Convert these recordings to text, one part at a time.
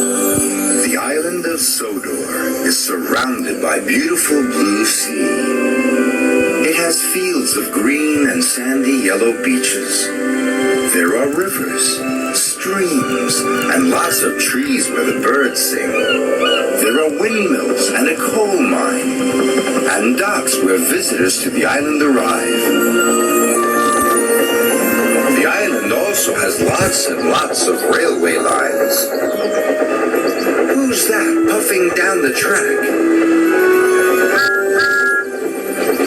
The island of Sodor is surrounded by beautiful blue sea. It has fields of green and sandy yellow beaches. There are rivers, streams, and lots of trees where the birds sing. There are windmills and a coal mine, and docks where visitors to the island arrive. The island also has lots and lots of railway lines. Who's that puffing down the track?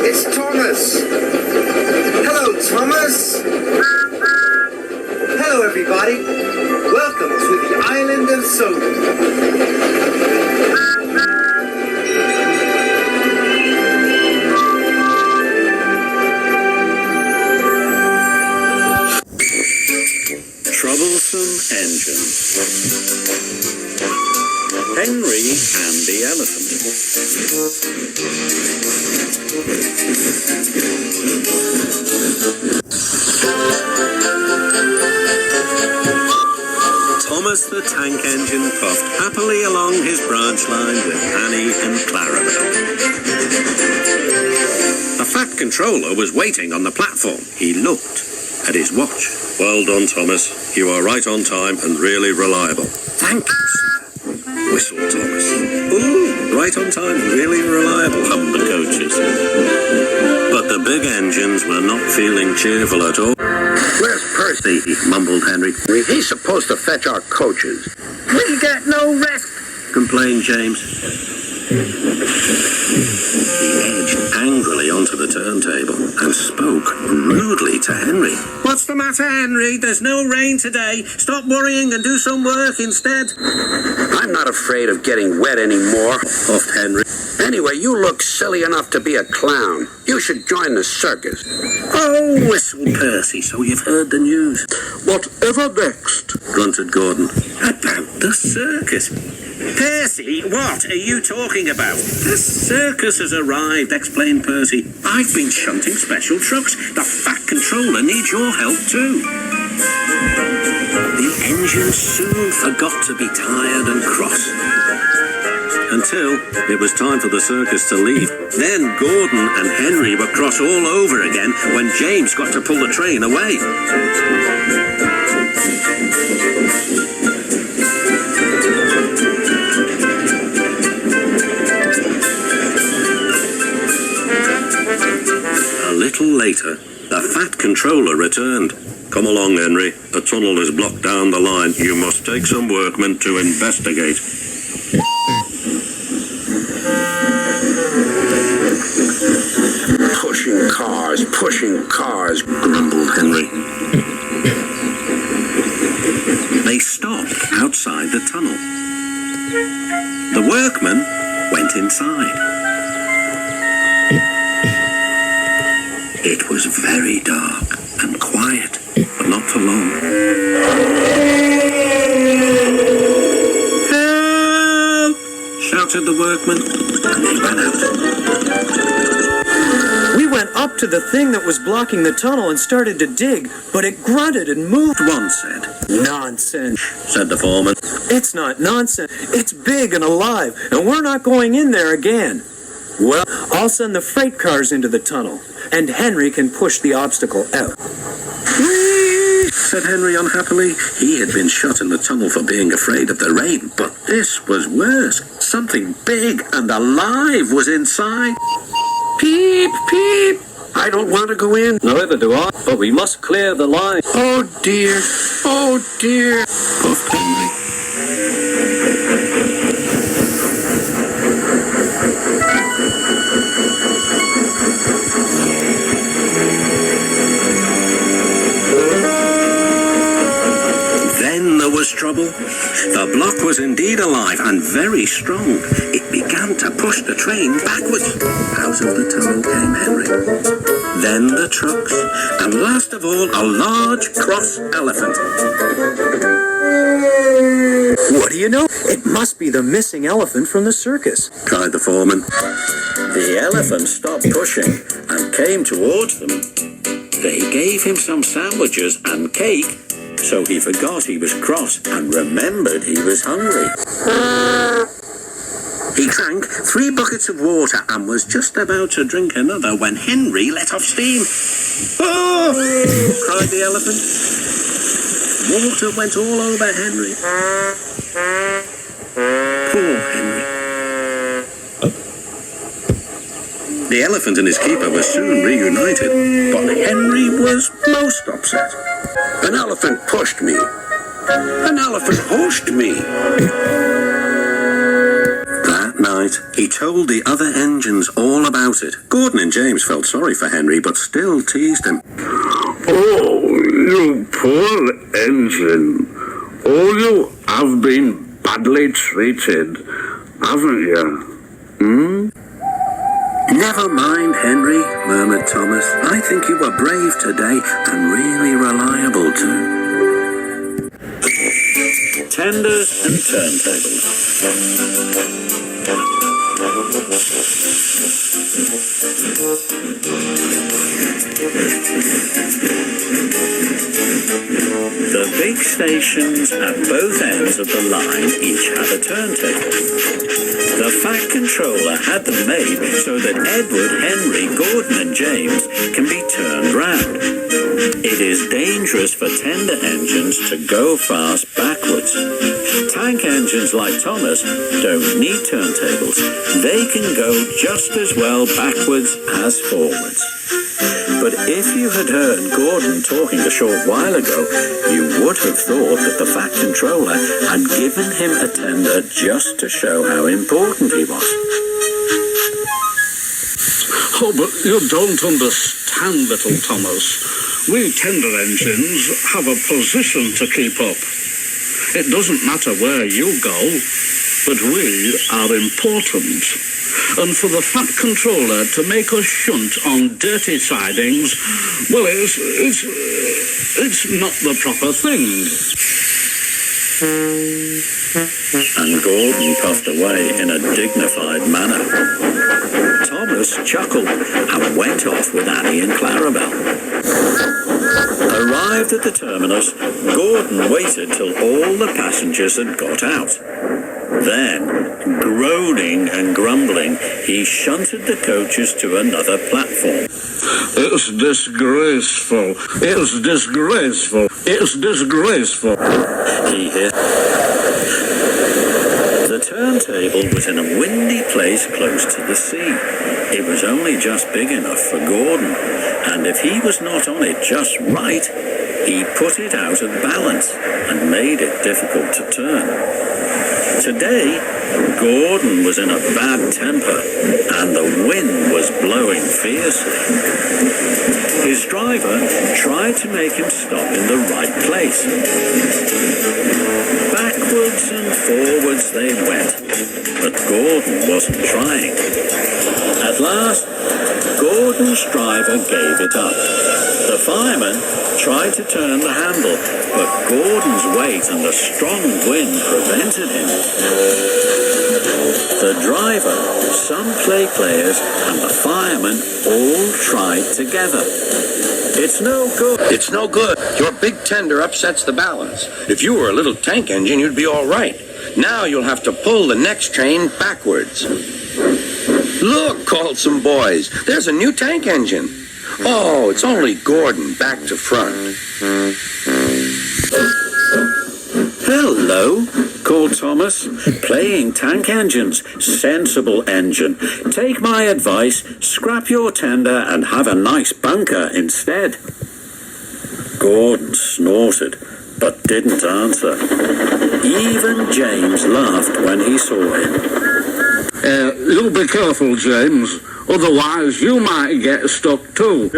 It's Thomas! Hello, Thomas! Hello, everybody. Welcome to the island of Sodor. Troublesome Engines. Henry and the Elephant. Thomas the Tank Engine puffed happily along his branch line with Annie and Clarabelle. The Fat Controller was waiting on the platform. He looked at his watch. Well done, Thomas. You are right on time and really reliable. Thank you, sir, whistled Thomas. Ooh, right on time and really reliable, hummed the coaches. But the big engines were not feeling cheerful at all. Where's Percy? Mumbled Henry. He's supposed to fetch our coaches. We got no rest, complained James. He edged angrily onto the turntable and spoke rudely to Henry. What's the matter, Henry? There's no rain today. Stop worrying and do some work instead. I'm not afraid of getting wet anymore, huffed Henry. Anyway, you look silly enough to be a clown. You should join the circus. Oh, whistled Percy, so you've heard the news. Whatever next? Grunted Gordon. About the circus. Percy, what are you talking about? The circus has arrived, explained Percy. I've been shunting special trucks. The Fat Controller needs your help too. The engines soon forgot to be tired and cross. Until it was time for the circus to leave. Then Gordon and Henry were cross all over again when James got to pull the train away. A little later, the Fat Controller returned. Come along, Henry. A tunnel is blocked down the line. You must take some workmen to investigate. Pushing cars, grumbled Henry. They stopped outside the tunnel. The workmen went inside. It was very dark and quiet, but not for long. Help! Shouted the workmen, and they ran out. We went up to the thing that was blocking the tunnel and started to dig, but it grunted and moved, one said. Nonsense, said the foreman. It's not nonsense. It's big and alive, and we're not going in there again. Well, I'll send the freight cars into the tunnel, and Henry can push the obstacle out. Whee! Said Henry unhappily. He had been shut in the tunnel for being afraid of the rain, but this was worse. Something big and alive was inside. Peep, peep. I don't want to go in. Neither do I, but we must clear the line. Oh dear, puffed Henry. Then there was trouble. The block was indeed alive and very strong. It began to push the train backwards. Out of the tunnel came Henry. Then the trucks, and last of all, a large cross elephant. What do you know? It must be the missing elephant from the circus, cried the foreman. The elephant stopped pushing and came towards them. They gave him some sandwiches and cake so he forgot he was cross and remembered he was hungry. He drank 3 buckets of water and was just about to drink another when Henry let off steam. "Oh!" cried the elephant. Water went all over Henry. Poor Henry. The elephant and his keeper were soon reunited, but Henry was most upset. An elephant pushed me. An elephant pushed me. That night, he told the other engines all about it. Gordon and James felt sorry for Henry, but still teased him. Oh, you poor engine. Oh, you have been badly treated, haven't you? Never mind, Henry, murmured Thomas. I think you were brave today and really reliable too. Tenders and turntables. The big stations at both ends of the line each had a turntable. The Fat Controller had them made so that Edward, Henry, Gordon and James can be turned round. It is dangerous for tender engines to go fast backwards. Tank engines like Thomas don't need turntables. They can go just as well backwards as forwards. But if you had heard Gordon talking a short while ago, you would have thought that the Fat Controller had given him a tender just to show how important he was. Oh, but you don't understand, little Thomas. We tender engines have a position to keep up. It doesn't matter where you go, but we are important. And for the Fat Controller to make us shunt on dirty sidings, well, it's not the proper thing. And Gordon puffed away in a dignified manner. Thomas chuckled and went off with Annie and Clarabelle. Arrived at the terminus, Gordon waited till all the passengers had got out. Then, groaning and grumbling, he shunted the coaches to another platform. It's disgraceful. It's disgraceful. It's disgraceful. He hissed. The turntable was in a windy place close to the sea. It was only just big enough for Gordon, and if he was not on it just right, he put it out of balance and made it difficult to turn. Today, Gordon was in a bad temper, and the wind was blowing fiercely. His driver tried to make him stop in the right place. Backwards and forwards they went, but Gordon wasn't trying. At last, Gordon's driver gave it up. The fireman tried to turn the handle, but Gordon's weight and the strong wind prevented him. The driver, some players, and the fireman all tried together. It's no good. It's no good. Your big tender upsets the balance. If you were a little tank engine, you'd be all right. Now you'll have to pull the next train backwards. Look, called some boys. There's a new tank engine. Oh, it's only Gordon back to front. Hello, called Thomas. Playing tank engines. Sensible engine. Take my advice, scrap your tender and have a nice bunker instead. Gordon snorted, but didn't answer. Even James laughed when he saw him. You be careful, James. Otherwise, you might get stuck too.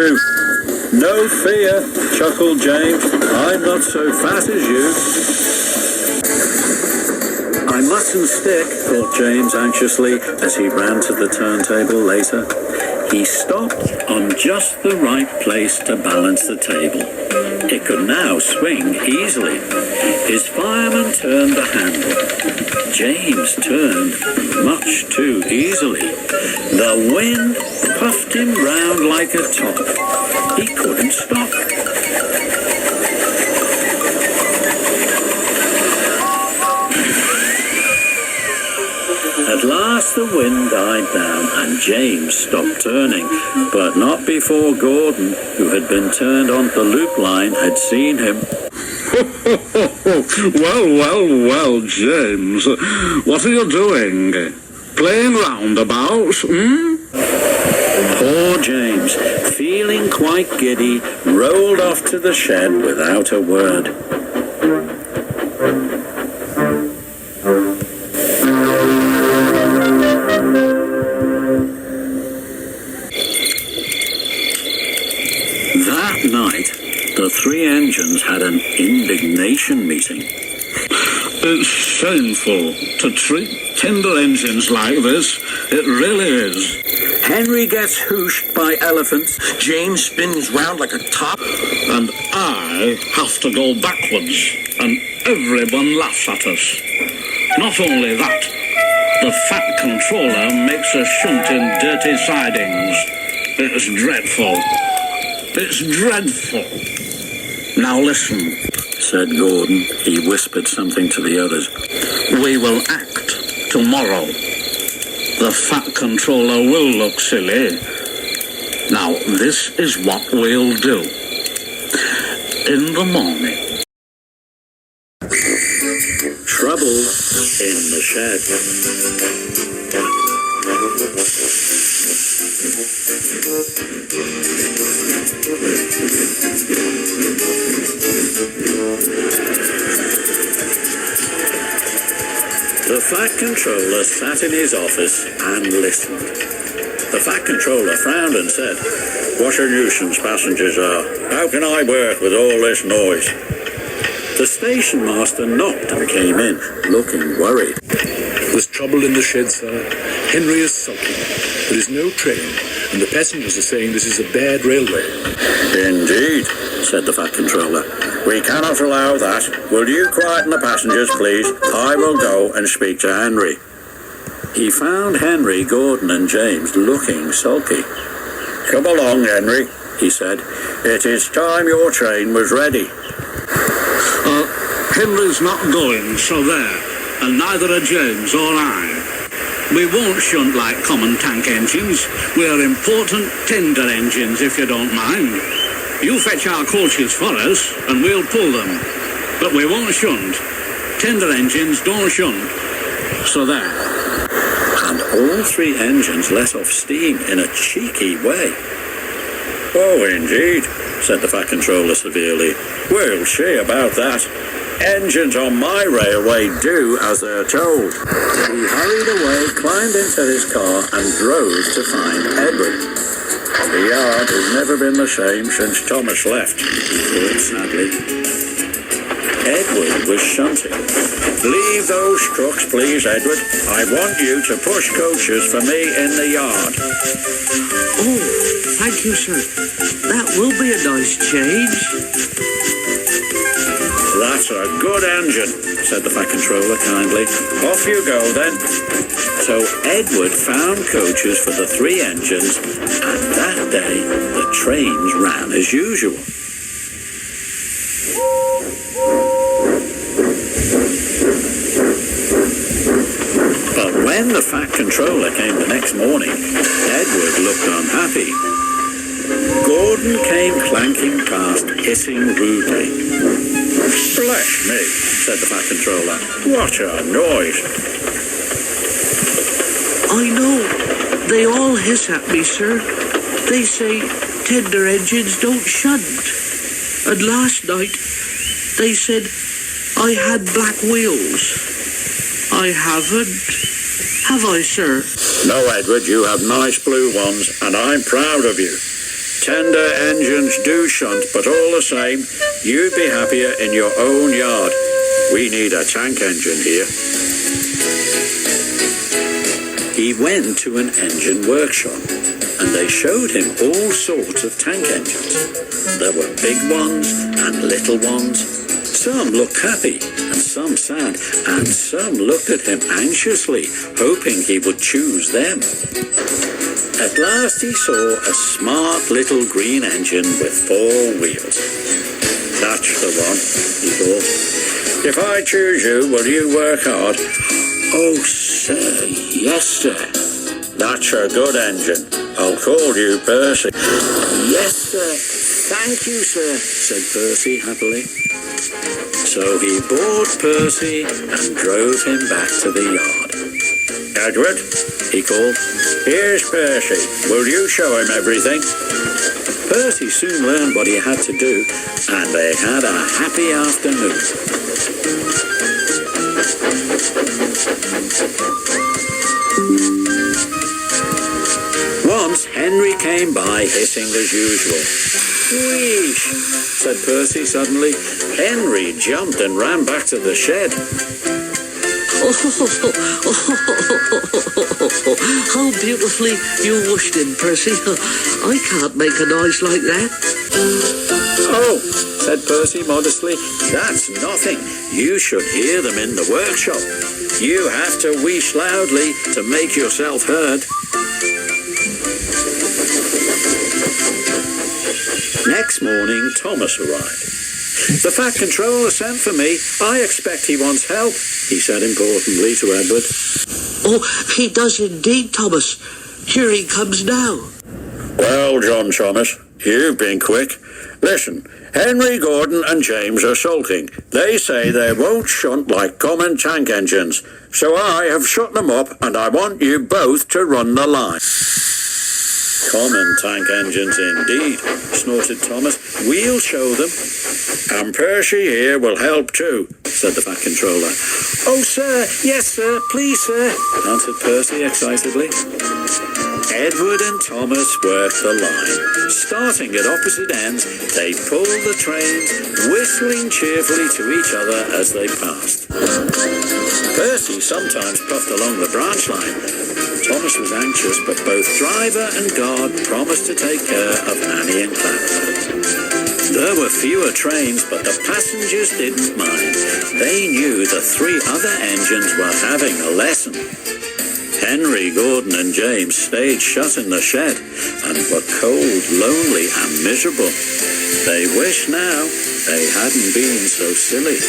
No fear, chuckled James. I'm not so fat as you. I mustn't stick, thought James anxiously as he ran to the turntable later. He stopped on just the right place to balance the table. It could now swing easily. His fireman turned the handle. James turned much too easily. The wind puffed him round like a top. He couldn't stop. At last the wind died down and James stopped turning, but not before Gordon, who had been turned on the loop line, had seen him. Well, James. What are you doing? Playing roundabouts, Poor James, feeling quite giddy, rolled off to the shed without a word. That night, the three engines had an indignation meeting. It's shameful to treat tender engines like this. It really is. Henry gets hooshed by elephants. James spins round like a top. And I have to go backwards, and everyone laughs at us. Not only that, the fat controller makes us shunt in dirty sidings. It's dreadful. It's dreadful. Now listen, said Gordon. He whispered something to the others. We will act tomorrow. The fat controller will look silly. Now, this is what we'll do. In the morning. Trouble in the shed. The Fat Controller sat in his office and listened. The Fat Controller frowned and said, "What a nuisance passengers are. How can I work with all this noise?" The station master knocked and came in, looking worried. There's trouble in the shed, sir. Henry is sulking. There is no train, and the passengers are saying this is a bad railway. Indeed, said the Fat Controller. We cannot allow that. Will you quieten the passengers, please? I will go and speak to Henry. He found Henry, Gordon and James looking sulky. Come along, Henry, he said. It is time your train was ready. Henry's not going, so there. And neither are James or I. We won't shunt like common tank engines. We're important tender engines, if you don't mind. You fetch our coaches for us, and we'll pull them. But we won't shunt. Tender engines don't shunt. So there. And all three engines let off steam in a cheeky way. Oh, indeed, said the Fat Controller severely. We'll see about that. Engines on my railway do as they're told. He hurried away, climbed into his car, and drove to find Edward. The yard has never been the same since Thomas left, he thought sadly. Edward was shunting. Leave those trucks, please, Edward. I want you to push coaches for me in the yard. Oh, thank you, sir. That will be a nice change. That's a good engine, said the Fat Controller kindly. Off you go, then. So Edward found coaches for the three engines, and that day the trains ran as usual. But when the Fat Controller came the next morning, Edward looked unhappy. Gordon came clanking past, hissing rudely. Bless me, said the Fat Controller. What a noise. I know. They all hiss at me, sir. They say tender engines don't shunt. And last night, they said I had black wheels. I haven't. Have I, sir? No, Edward, you have nice blue ones, and I'm proud of you. Tender engines do shunt, but all the same, you'd be happier in your own yard. We need a tank engine here. He went to an engine workshop, and they showed him all sorts of tank engines. There were big ones and little ones. Some looked happy, and some sad, and some looked at him anxiously, hoping he would choose them. At last he saw a smart little green engine with 4 wheels. That's the one, he thought. If I choose you, will you work hard? Oh, sir, yes, sir. That's a good engine. I'll call you Percy. Yes, sir. Thank you, sir, said Percy happily. So he bored Percy and drove him back to the yard. Edward, He called. here's Percy. Will you show him everything? Percy soon learned what he had to do, and they had a happy afternoon. Once Henry came by hissing as usual. Wheesh, said Percy suddenly. Henry jumped and ran back to the shed. How beautifully you washed him, Percy. I can't make a noise like that. Oh, said Percy modestly, that's nothing. You should hear them in the workshop. You have to wheesh loudly to make yourself heard. Next morning, Thomas arrived. The Fat Controller sent for me. I expect he wants help, he said importantly to Edward. Oh, he does indeed, Thomas. Here he comes now. Well, John Thomas, you've been quick. Listen, Henry, Gordon and James are sulking. They say they won't shunt like common tank engines. So I have shut them up and I want you both to run the line. Common tank engines indeed, snorted Thomas. We'll show them. And Percy here will help too, said the Fat Controller. Oh, sir, yes, sir, please, sir, answered Percy excitedly. Edward and Thomas worked the line. Starting at opposite ends, they pulled the trains, whistling cheerfully to each other as they passed. Percy sometimes puffed along the branch line. Thomas was anxious, but both driver and guard promised to take care of Annie and Clara. There were fewer trains, but the passengers didn't mind. They knew the three other engines were having a lesson. Henry, Gordon and James stayed shut in the shed and were cold, lonely and miserable. They wished now they hadn't been so silly.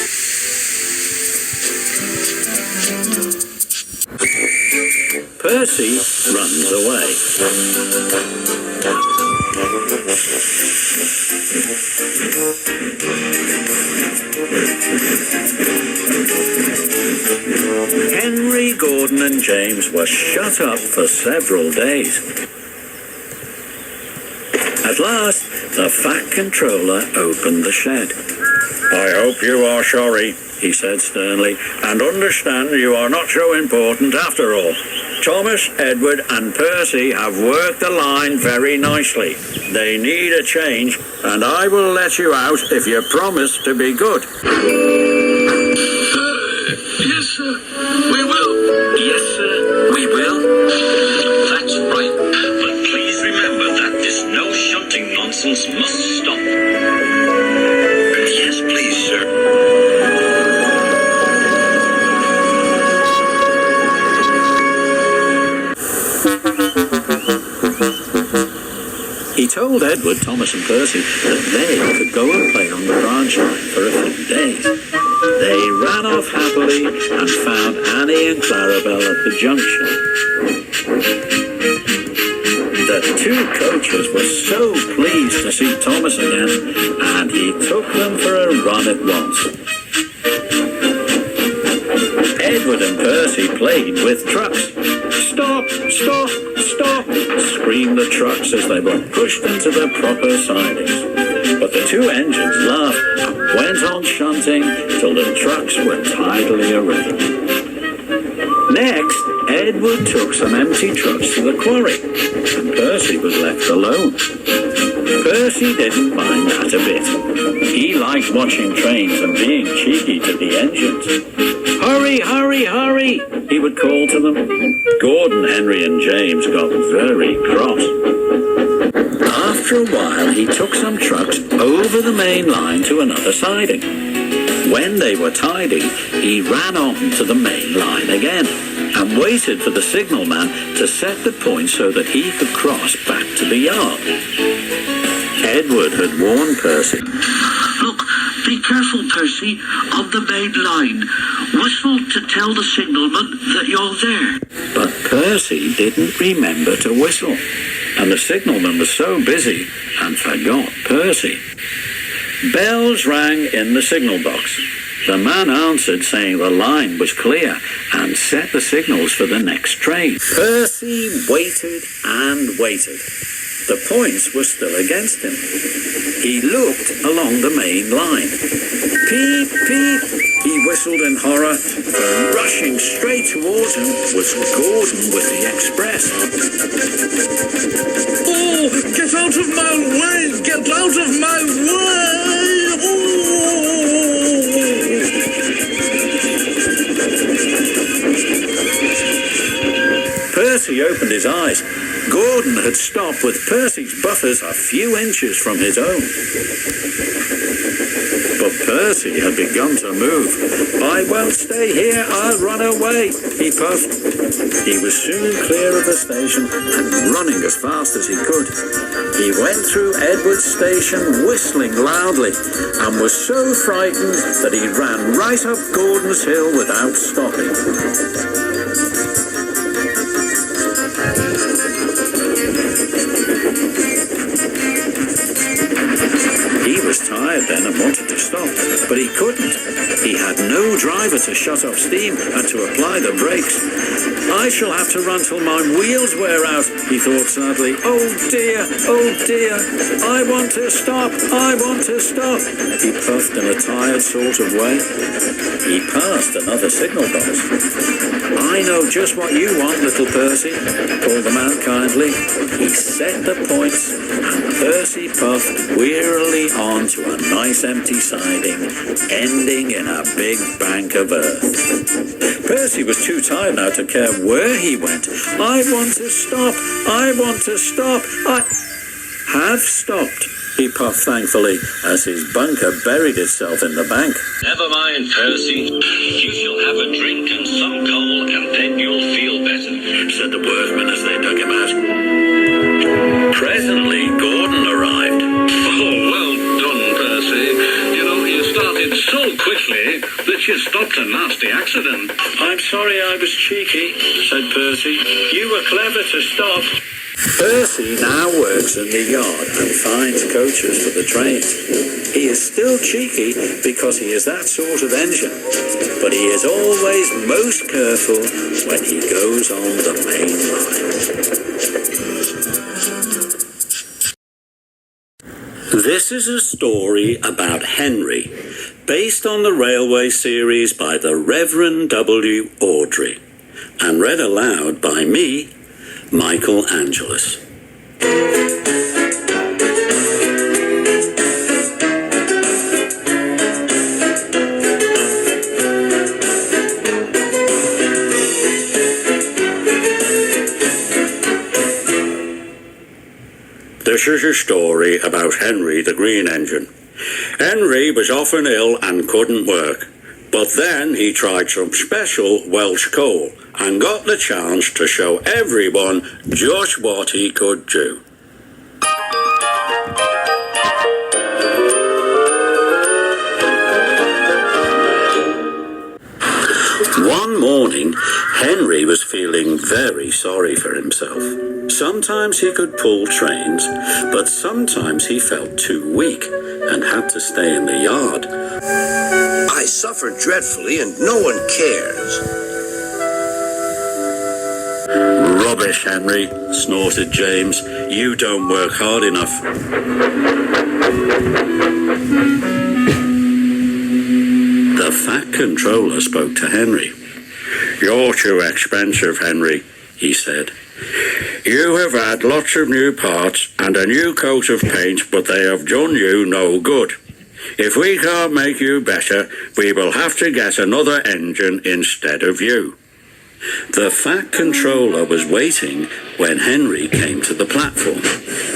Percy runs away. Henry, Gordon and James were shut up for several days. At last, the Fat Controller opened the shed. I hope you are sorry, he said sternly, and understand you are not so important after all. Thomas, Edward and Percy have worked the line very nicely. They need a change, and I will let you out if you promise to be good. Yes, sir, we will. Yes, sir, we will. That's right. But please remember that this no shunting nonsense must stop. Yes, please, sir. He told Edward, Thomas and Percy that they could go and play on the branch line for a few days. They ran off happily and found Annie and Clarabelle at the junction. The two coaches were so pleased to see Thomas again, and he took them for a run at once. Edward and Percy played with trucks. Stop, stop, stop, screamed the trucks as they were pushed into their proper sidings. But the two engines laughed and went on shunting till the trucks were tidily arranged. Next, Edward took some empty trucks to the quarry, and Percy was left alone. Percy didn't mind that a bit. He liked watching trains and being cheeky to the engines. Hurry, hurry, hurry, he would call to them. Gordon, Henry and James got very cross. After a while, he took some trucks over the main line to another siding. When they were tidy, he ran on to the main line again and waited for the signalman to set the point so that he could cross back to the yard. Edward had warned Percy. Look, Be careful, Percy, on the main line. Whistle to tell the signalman that you're there. But Percy didn't remember to whistle, and the signalman was so busy and forgot Percy. Bells rang in the signal box. The man answered, saying the line was clear, and set the signals for the next train. Percy waited and waited. The points were still against him. He looked along the main line. Peep, peep, he whistled in horror, for rushing straight towards him was Gordon with the express. Oh, get out of my way! Get out of my way! Percy opened his eyes. Gordon had stopped with Percy's buffers a few inches from his own. But Percy had begun to move. I won't stay here, I'll run away, he puffed. He was soon clear of the station and running as fast as he could. He went through Edward's station whistling loudly and was so frightened that he ran right up Gordon's Hill without stopping. He was tired then and wanted to stop, but he couldn't. He had no driver to shut off steam and to apply the brakes. I shall have to run till my wheels wear out, he thought sadly. Oh dear, I want to stop, I want to stop, he puffed in a tired sort of way. He passed another signal box. I know just what you want, little Percy, called the man kindly. He set the points, and Percy puffed wearily on to a nice empty siding, ending in a big bank of earth. Percy was too tired now to care where he went. I want to stop, I want to stop, I have stopped, he puffed thankfully as his bunker buried itself in the bank. Never mind, Percy. You shall have a drink and some coal, and then you'll feel better, said the workmen as they dug him out. Presently, Gordon arrived. Oh, well done, Percy. You know, you started so quickly that you stopped a nasty accident. I'm sorry I was cheeky, said Percy. You were clever to stop. Percy now works in the yard and finds coaches for the trains. He is still cheeky because he is that sort of engine, but he is always most careful when he goes on the main line. This is a story about Henry, based on the railway series by the Reverend W. Awdry, and read aloud by me, Michael Angelus. This is a story about Henry the Green Engine. Henry was often ill and couldn't work, but then he tried some special Welsh coal and got the chance to show everyone just what he could do. One morning, Henry was feeling very sorry for himself. Sometimes he could pull trains, but sometimes he felt too weak and had to stay in the yard. I suffer dreadfully and no one cares. Rubbish, Henry, snorted James. You don't work hard enough. The Fat Controller spoke to Henry. You're too expensive, Henry, he said. You have had lots of new parts and a new coat of paint, but they have done you no good. If we can't make you better, we will have to get another engine instead of you. The Fat Controller was waiting when Henry came to the platform.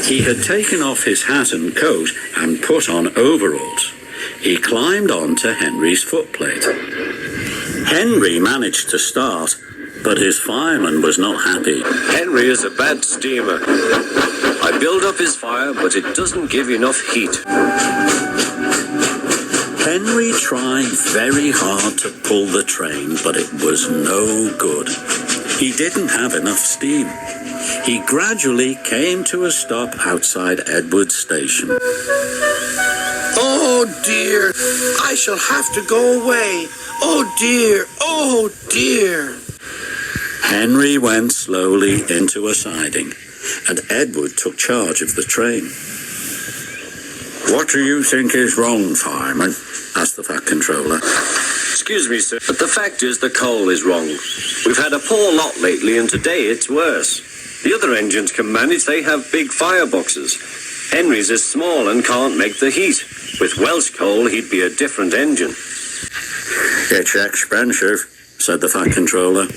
He had taken off his hat and coat and put on overalls. He climbed on to Henry's footplate. Henry managed to start, but his fireman was not happy. Henry is a bad steamer. I build up his fire, but it doesn't give enough heat. Henry tried very hard to pull the train, but it was no good. He didn't have enough steam. He gradually came to a stop outside Edward Station. Oh dear, I shall have to go away. Oh dear, oh dear. Henry went slowly into a siding, and Edward took charge of the train. "What do you think is wrong, fireman?" asked the Fat Controller. Excuse me, sir, but the fact is the coal is wrong. We've had a poor lot lately, and today it's worse. The other engines can manage, they have big fireboxes. Henry's is small and can't make the heat. With Welsh coal, he'd be a different engine. "It's expensive," said the Fat Controller.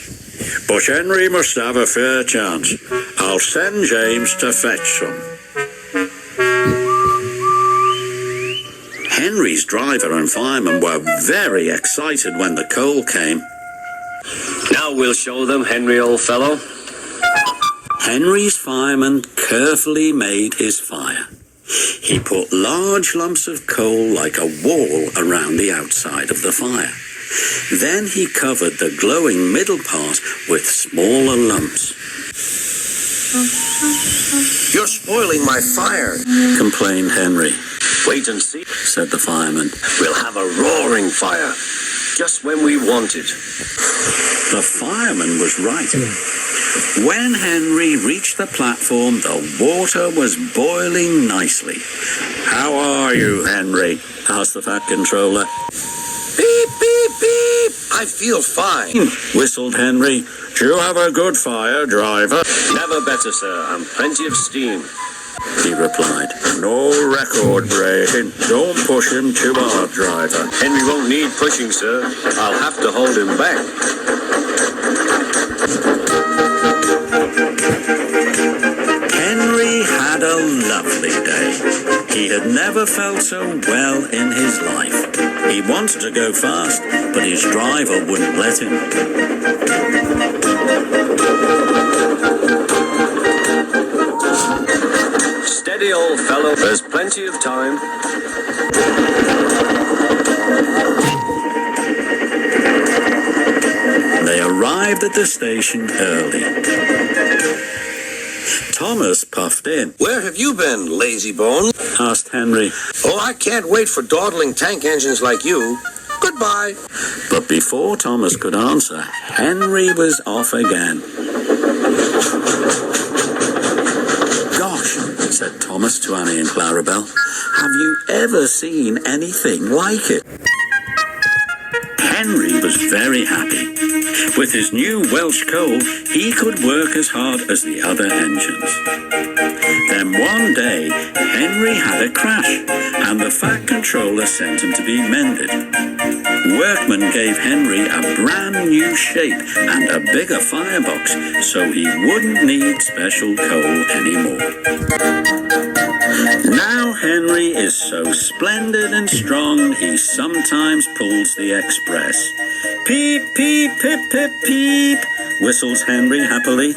"But Henry must have a fair chance. I'll send James to fetch some." Henry's driver and fireman were very excited when the coal came. Now we'll show them, Henry, old fellow. Henry's fireman carefully made his fire. He put large lumps of coal like a wall around the outside of the fire. Then he covered the glowing middle part with smaller lumps. You're spoiling my fire, complained Henry. Wait and see, said the fireman. We'll have a roaring fire, just when we want it. The fireman was right. When Henry reached the platform, the water was boiling nicely. "How are you, Henry?" asked the Fat Controller. Beep, beep, beep. I feel fine, whistled Henry. "Do you have a good fire, driver?" Never better, sir, and plenty of steam, he replied. "No record breaking. Don't push him too hard, driver." Henry won't need pushing, sir. I'll have to hold him back. Henry had a lovely day. He had never felt so well in his life. He wanted to go fast, but his driver wouldn't let him. Steady, old fellow. There's plenty of time. They arrived at the station early. Thomas puffed in. "Where have you been, lazy bone?" asked Henry. "Oh, I can't wait for dawdling tank engines like you. Goodbye." But before Thomas could answer, Henry was off again. "Gosh," said Thomas to Annie and Clarabelle, "have you ever seen anything like it?" Henry was very happy. With his new Welsh coal, he could work as hard as the other engines. Then one day, Henry had a crash, and the Fat Controller sent him to be mended. Workmen gave Henry a brand new shape and a bigger firebox, so he wouldn't need special coal anymore. Now Henry is so splendid and strong, he sometimes pulls the express. "Peep, peep, pip, pip, peep," whistles Henry happily.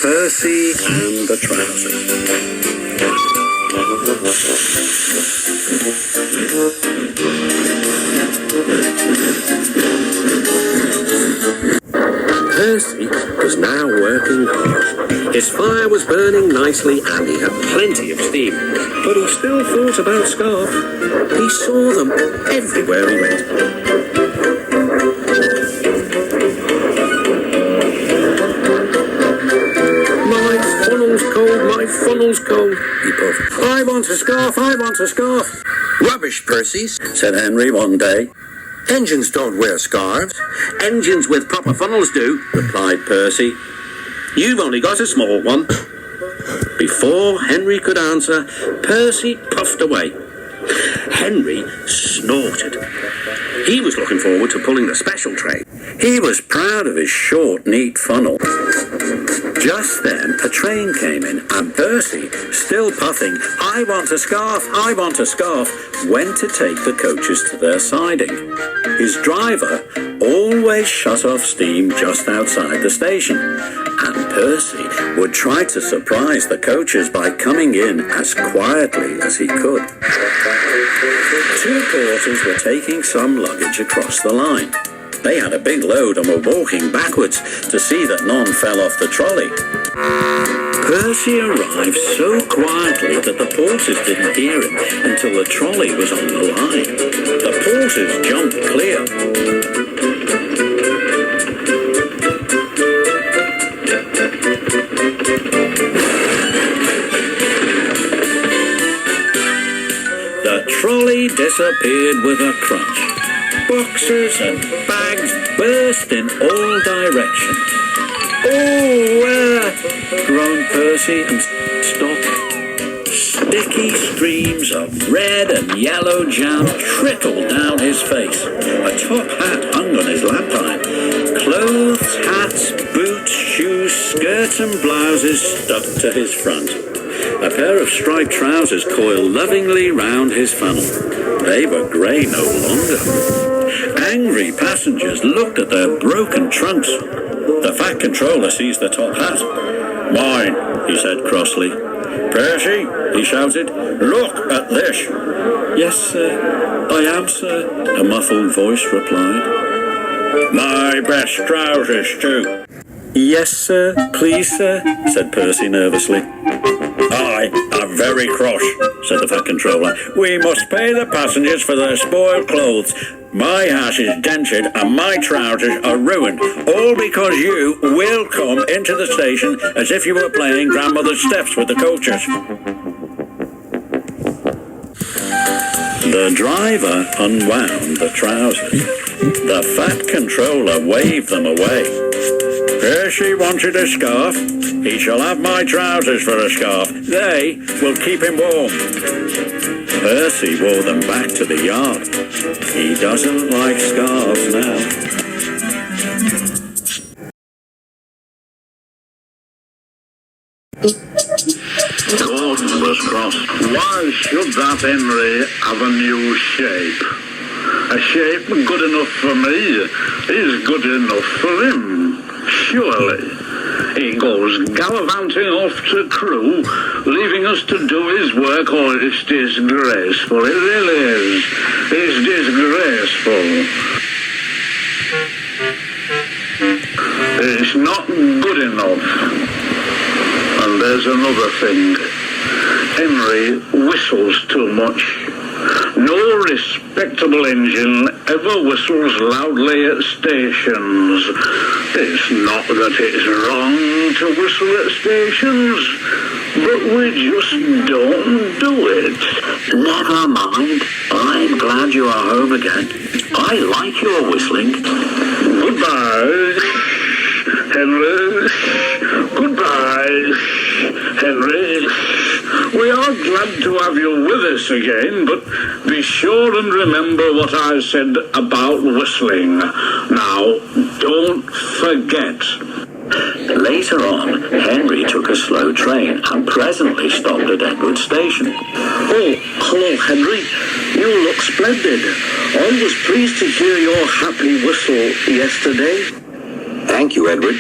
Percy and the Trousers. Percy was now working hard. His fire was burning nicely and he had plenty of steam. But he still thought about Scarf. He saw them everywhere he went. My funnel's cold, he puffed. "I want a scarf, I want a scarf." "Rubbish, Percy," said Henry one day. "Engines don't wear scarves." "Engines with proper funnels do," replied Percy. "You've only got a small one." Before Henry could answer, Percy puffed away. Henry snorted. He was looking forward to pulling the special train. He was proud of his short, neat funnel. Just then, a train came in, and Percy, still puffing, "I want a scarf, I want a scarf," went to take the coaches to their siding. His driver always shut off steam just outside the station, and Percy would try to surprise the coaches by coming in as quietly as he could. Two porters were taking some luggage across the line. They had a big load and were walking backwards to see that none fell off the trolley. Percy arrived so quietly that the porters didn't hear him until the trolley was on the line. The porters jumped clear. The trolley disappeared with a crunch. Boxes and bags burst in all directions. "Oh, groaned Percy and stopped. Sticky streams of red and yellow jam trickled down his face. A top hat hung on his lapine. Clothes, hats, boots, shoes, skirts and blouses stuck to his front. A pair of striped trousers coiled lovingly round his funnel. They were grey no longer. Angry passengers looked at their broken trunks. The fat controller seized the top hat. "Mine," he said crossly. "Percy," he shouted, "look at this." "Yes, sir. I am, sir," a muffled voice replied. "My best trousers, too." "Yes, sir. Please, sir," said Percy nervously. "I am very cross," said the fat controller. "We must pay the passengers for their spoiled clothes. My hat is dented and my trousers are ruined, all because you will come into the station as if you were playing grandmother's steps with the coaches." The driver unwound the trousers. The fat controller waved them away. "Percy wanted a scarf. He shall have my trousers for a scarf. They will keep him warm." Percy wore them back to the yard. He doesn't like scarves now. Gordon was cross. Why should that Henry have a new shape? A shape good enough for me is good enough for him, surely. He goes gallivanting off to crew, leaving us to do his work. Oh, it's disgraceful. It really is. It's disgraceful. It's not good enough. And there's another thing. Henry whistles too much. No respectable engine ever whistles loudly at stations. It's not that it's wrong to whistle at stations, but we just don't do it. "Never mind. I'm glad you are home again. I like your whistling." Goodbye, Henry. Goodbye, Henry. We are glad to have you with us again, but be sure and remember what I said about whistling. Now, don't forget. Later on, Henry took a slow train and presently stopped at Edward Station. "Oh, hello, Henry. You look splendid. I was pleased to hear your happy whistle yesterday." "Thank you, Edward."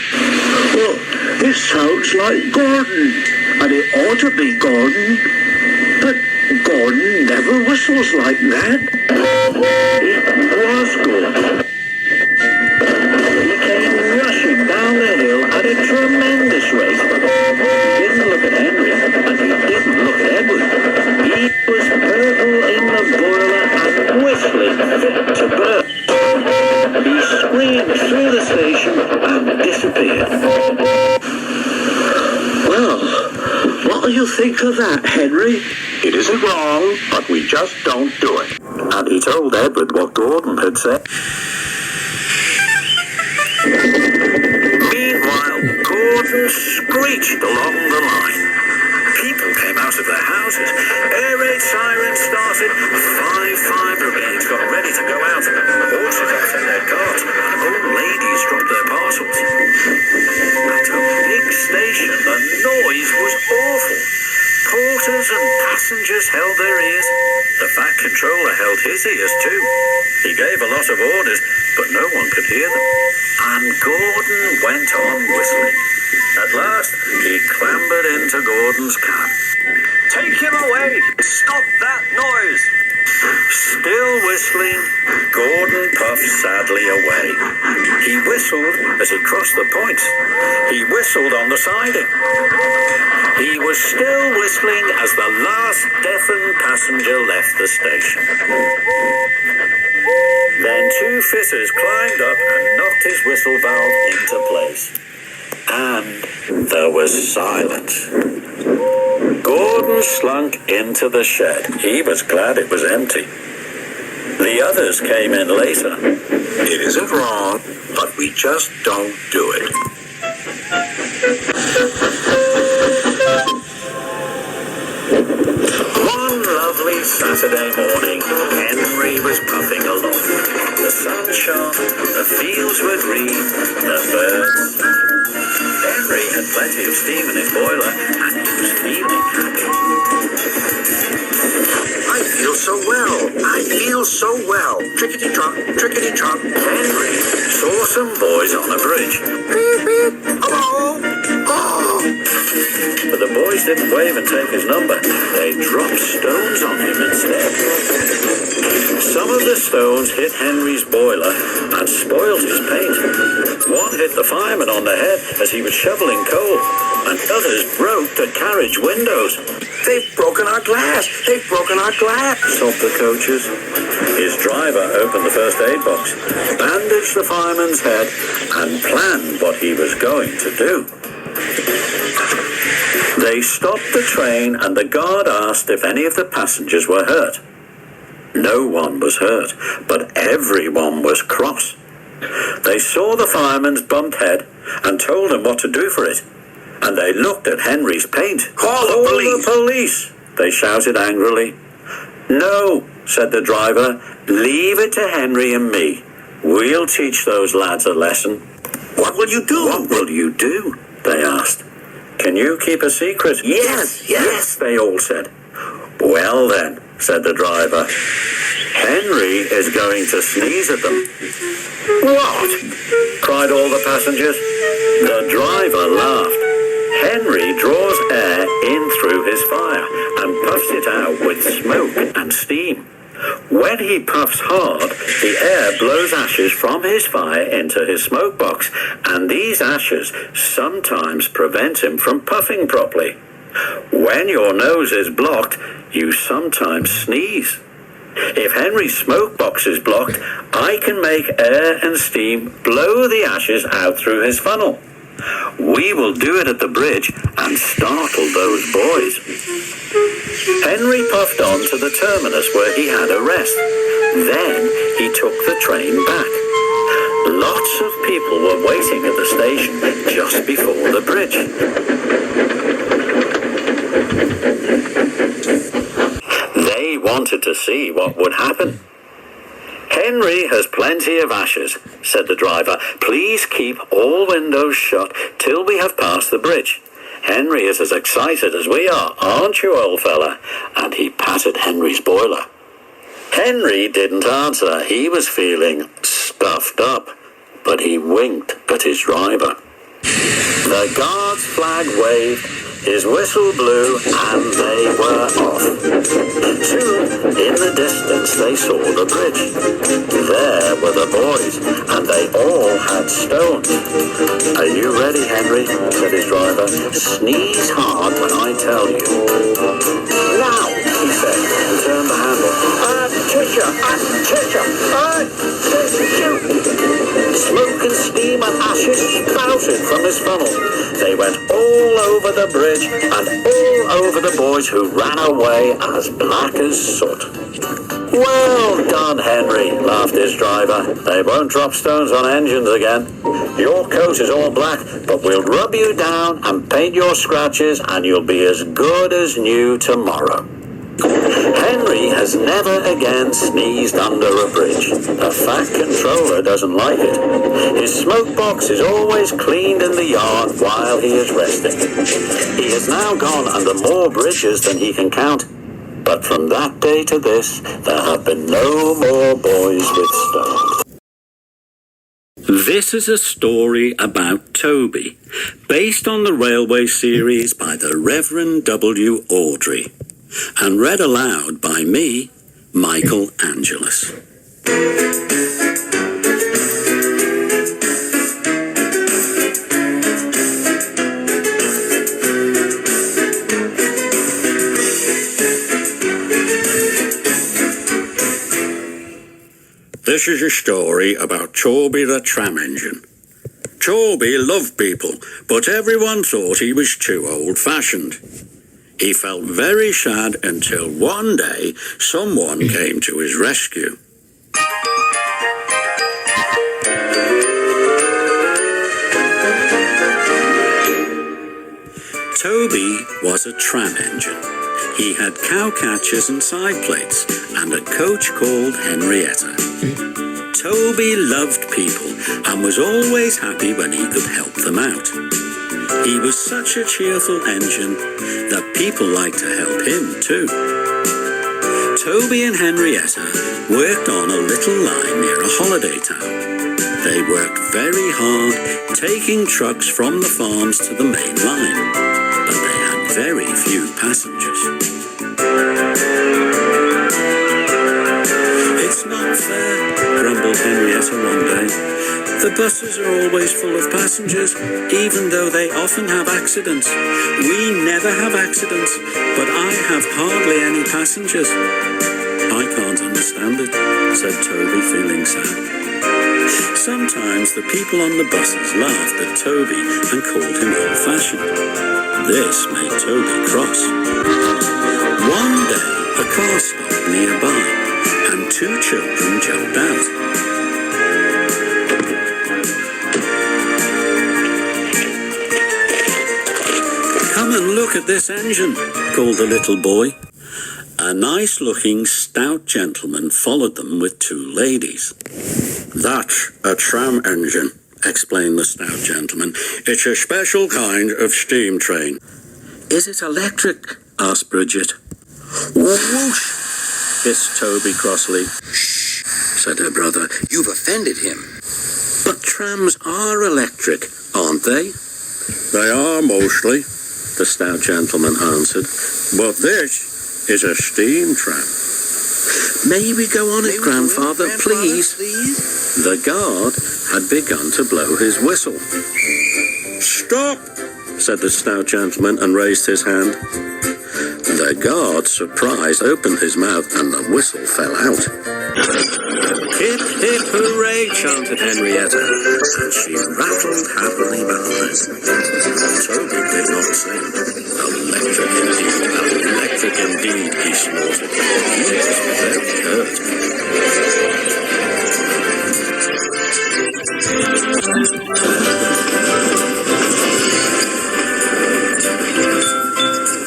"Well, it sounds like Gordon, and it ought to be Gordon. But Gordon never whistles like that." It was Gordon. He came rushing down the hill at a tremendous rate. He didn't look at Henry, and he didn't look at Edward. He was purple in the boiler and whistling fit to burst. He screamed through the station and disappeared. Well, what do you think of that, Henry? "It isn't wrong, but we just don't do it." And he told Edward what Gordon had said. Meanwhile, Gordon screeched along the line. People came out of their houses. Air raid sirens started. 5 brigades got ready to go out. Horses out in their carts. Old ladies dropped their parcels. At a big station fat controller held his ears too. He gave a lot of orders, but no one could hear them. And Gordon went on whistling. At last, he clambered into Gordon's cab. Take him away! Stop that noise! Still whistling, Gordon puffed sadly away. He whistled as he crossed the points. He whistled on the siding. He was still whistling as the last deafened passenger left the station. Then two fitters climbed up and knocked his whistle valve into place. And there was silence. Gordon slunk into the shed. He was glad it was empty. The others came in later. It isn't wrong, but we just don't do it. One lovely Saturday morning, Henry was puffing along. The sun shone, the fields were green, the birds. Henry had plenty of steam in his boiler, and he was feeling happy. I feel so well. I feel so well. Trickety-trot, trickety-trot. Henry saw some boys on a bridge. Beep, beep. Hello. Oh. But the boys didn't wave and take his number. They dropped stones on him instead. Some of the stones hit Henry's boiler and spoiled his paint. One hit the fireman on the head as he was shoveling coal, and others broke the carriage windows. They've broken our glass. They've broken our glass. Sobbed the coaches. His driver opened the first aid box, bandaged the fireman's head, and planned what he was going to do. They stopped the train, and the guard asked if any of the passengers were hurt. No one was hurt, but everyone was cross. They saw the fireman's bumped head and told him what to do for it. And they looked at Henry's paint. Call the police! The police! They shouted angrily. No, said the driver. Leave it to Henry and me. We'll teach those lads a lesson. What will you do? What will you do? They asked. Can you keep a secret? Yes, they all said. Well then, said the driver. Henry is going to sneeze at them. What? Cried all the passengers. The driver laughed. Henry draws air in through his fire and puffs it out with smoke and steam. When he puffs hard, the air blows ashes from his fire into his smoke box, and these ashes sometimes prevent him from puffing properly. When your nose is blocked, you sometimes sneeze. If Henry's smoke box is blocked, I can make air and steam blow the ashes out through his funnel. We will do it at the bridge and startle those boys. Henry puffed on to the terminus where he had a rest. Then he took the train back. Lots of people were waiting at the station just before the bridge. They wanted to see what would happen. Henry has plenty of ashes, said the driver. Please keep all windows shut till we have passed the bridge. Henry is as excited as we are, aren't you, old fella? And he patted Henry's boiler. Henry didn't answer. He was feeling stuffed up, but he winked at his driver. The guard's flag waved, his whistle blew, and they were off. Soon, in the distance, they saw the bridge. There were the boys, and they all had stones. Are you ready, Henry? Said his driver. Sneeze hard when I tell you. Now, he said, and turned the handle. Smoke and steam and ashes spouted from his funnel. They went all over the bridge and all over the boys, who ran away as black as soot. Well done, Henry, laughed his driver. They won't drop stones on engines again. Your coat is all black, but we'll rub you down and paint your scratches, and you'll be as good as new tomorrow. Henry has never again sneezed under a bridge. A fat controller doesn't like it. His smoke box is always cleaned in the yard while he is resting. He has now gone under more bridges than he can count. But from that day to this, there have been no more boys with stones. This is a story about Toby, based on the railway series by the Reverend W. Awdry, and read aloud by me, Michael Angelus. This is a story about Toby the Tram Engine. Toby loved people, but everyone thought he was too old-fashioned. He felt very sad until one day someone came to his rescue. Toby was a tram engine. He had cow catchers and side plates, and a coach called Henrietta. Toby loved people and was always happy when he could help them out. He was such a cheerful engine that people liked to help him too. Toby and Henrietta worked on a little line near a holiday town. They worked very hard, taking trucks from the farms to the main line, but they had very few passengers. It's not fair, grumbled Henrietta one day. The buses are always full of passengers, even though they often have accidents. We never have accidents, but I have hardly any passengers. I can't understand it, said Toby, feeling sad. Sometimes the people on the buses laughed at Toby and called him old-fashioned. This made Toby cross. One day, a car stopped nearby, and two children jumped out. Come and look at this engine, called the little boy. A nice-looking, stout gentleman followed them with two ladies. That's a tram engine, explained the stout gentleman. It's a special kind of steam train. Is it electric? Asked Bridget. Whoosh! Hissed Toby crossly. Shh, said her brother. You've offended him. But trams are electric, aren't they? They are mostly, the stout gentleman answered. But this is a steam tram. May we go on it, Grandfather, please? The guard had begun to blow his whistle. Stop, said the stout gentleman and raised his hand. The guard, surprised, opened his mouth and the whistle fell out. Hip, hip, hooray, chanted Henrietta, and she rattled happily behind. Toby did not sing. Electric indeed, he snorted. He was very hurt.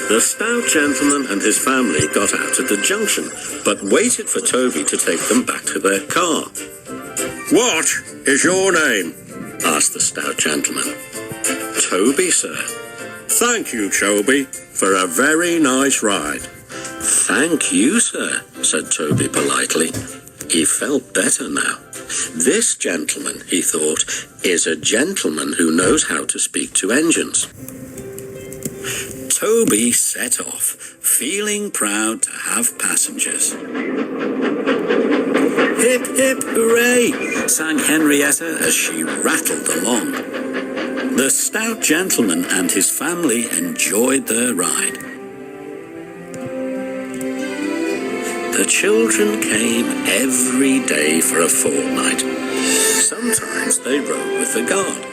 The stout gentleman and his family got out at the junction, but waited for Toby to take them back to their car. What is your name? Asked the stout gentleman. Toby, sir. Thank you, Toby, for a very nice ride. Thank you, sir, said Toby politely. He felt better now. This gentleman, he thought, is a gentleman who knows how to speak to engines. Toby set off, feeling proud to have passengers. Hip, hip, hooray, sang Henrietta as she rattled along. The stout gentleman and his family enjoyed their ride. The children came every day for a fortnight. Sometimes they rode with the guard.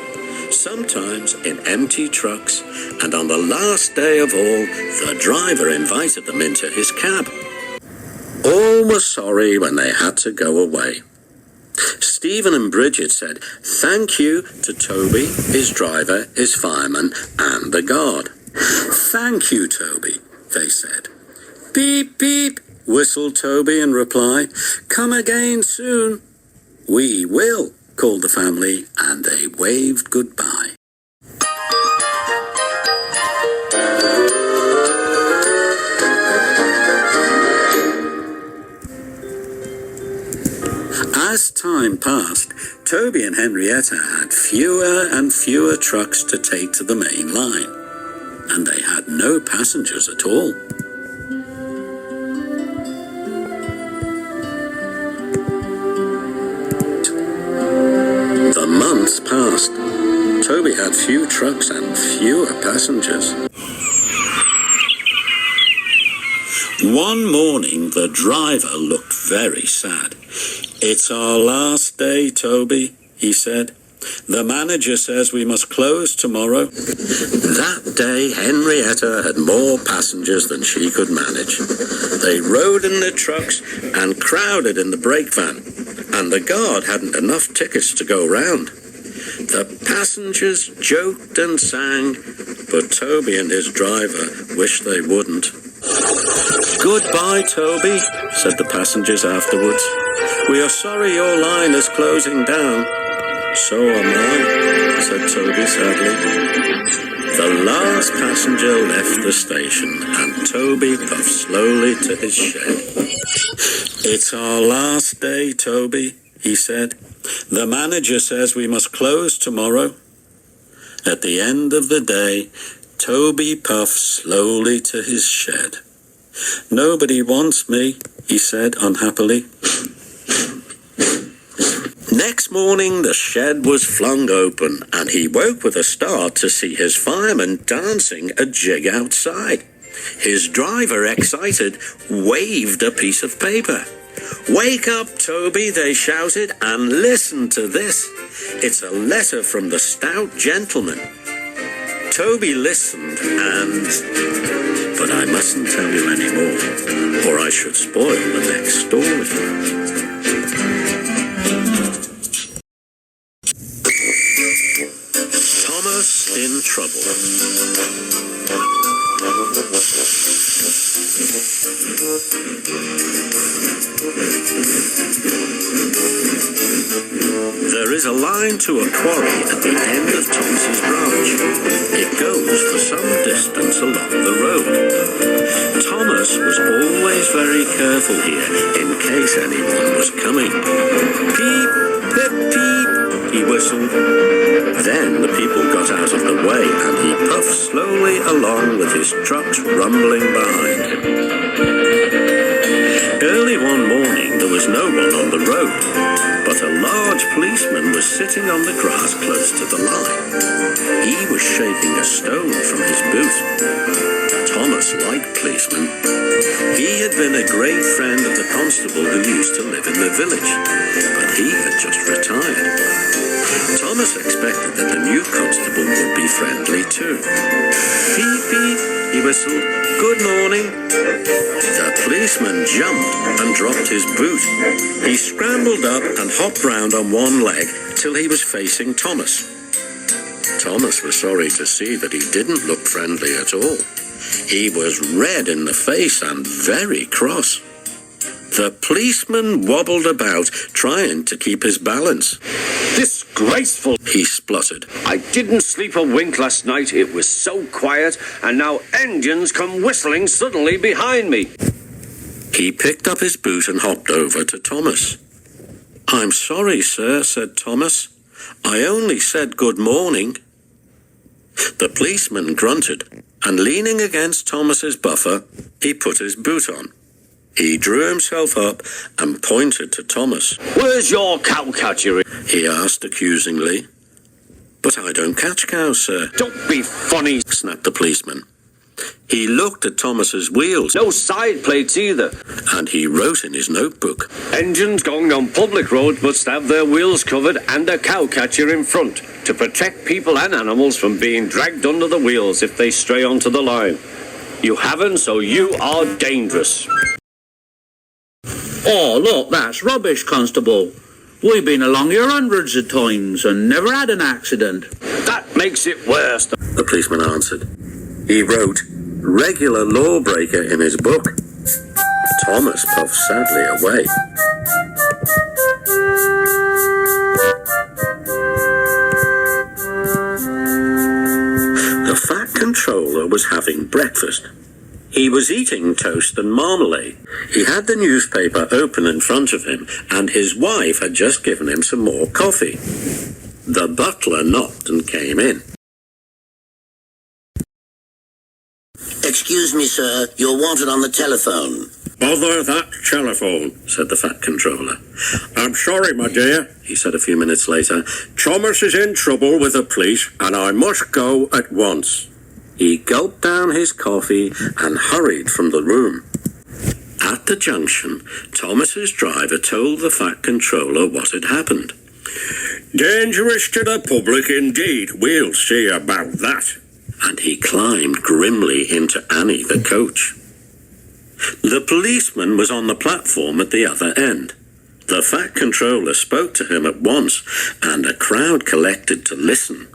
Sometimes in empty trucks, and on the last day of all, the driver invited them into his cab. All were sorry when they had to go away. Stephen and Bridget said thank you to Toby, his driver, his fireman, and the guard. Thank you, Toby, they said. Beep, beep, whistled Toby in reply. Come again soon. We will, called the family, and they waved goodbye. As time passed, Toby and Henrietta had fewer and fewer trucks to take to the main line, and they had no passengers at all. The months passed. Toby had few trucks and fewer passengers. One morning, the driver looked very sad. "It's our last day, Toby," he said. "The manager says we must close tomorrow." That day, Henrietta had more passengers than she could manage. They rode in their trucks and crowded in the brake van, and the guard hadn't enough tickets to go round. The passengers joked and sang, but Toby and his driver wished they wouldn't. "Goodbye, Toby," said the passengers afterwards. "We are sorry your line is closing down." "So am I," said Toby sadly. The last passenger left the station, and Toby puffed slowly to his shed. "It's our last day, Toby," he said. "The manager says we must close tomorrow." At the end of the day, Toby puffed slowly to his shed. "Nobody wants me," he said unhappily. Next morning, the shed was flung open, and he woke with a start to see his fireman dancing a jig outside. His driver, excited, waved a piece of paper. "Wake up, Toby," they shouted, "and listen to this. It's a letter from the stout gentleman." Toby listened and... But I mustn't tell you any more, or I should spoil the next story. Thomas in Trouble. There is a line to a quarry at the end of Thomas's branch. It goes for some distance along the road. Thomas was always very careful here in case anyone was coming. "Peep, pip, peep," he whistled. Then the people got out of the way and he puffed slowly along with his trucks rumbling behind him. Early one morning there was no one on the road, but a large policeman was sitting on the grass close to the line. He was shaking a stone from his boot. Thomas liked policemen. He had been a great friend of the constable who used to live in the village, but he had just retired. Thomas expected that the new constable would be friendly too. "Peep, peep," he whistled. "Good morning." The policeman jumped and dropped his boot. He scrambled up and hopped round on one leg till he was facing Thomas. Thomas was sorry to see that he didn't look friendly at all. He was red in the face and very cross. The policeman wobbled about, trying to keep his balance. Disgraceful, he spluttered. "I didn't sleep a wink last night. It was so quiet, and now engines come whistling suddenly behind me." He picked up his boot and hopped over to Thomas. "I'm sorry, sir," said Thomas. "I only said good morning." The policeman grunted, and leaning against Thomas's buffer, he put his boot on. He drew himself up and pointed to Thomas. "Where's your cow catcher?" he asked accusingly. "But I don't catch cows, sir." "Don't be funny," snapped the policeman. He looked at Thomas's wheels. "No side plates either." And he wrote in his notebook. "Engines going on public roads must have their wheels covered and a cow catcher in front to protect people and animals from being dragged under the wheels if they stray onto the line. You haven't, so you are dangerous." "Oh, look, that's rubbish, Constable. We've been along here hundreds of times and never had an accident." "That makes it worse," the policeman answered. He wrote, "Regular lawbreaker" in his book. Thomas puffed sadly away. The Fat Controller was having breakfast. He was eating toast and marmalade. He had the newspaper open in front of him, and his wife had just given him some more coffee. The butler knocked and came in. Excuse me, sir. You're wanted on the telephone. Bother that telephone, said the fat controller. I'm sorry, my dear, he said a few minutes later. Thomas is in trouble with the police, and I must go at once. He gulped down his coffee and hurried from the room. At the junction, Thomas's driver told the fat controller what had happened. Dangerous to the public indeed. We'll see about that. And he climbed grimly into Annie, the coach. The policeman was on the platform at the other end. The fat controller spoke to him at once, and a crowd collected to listen.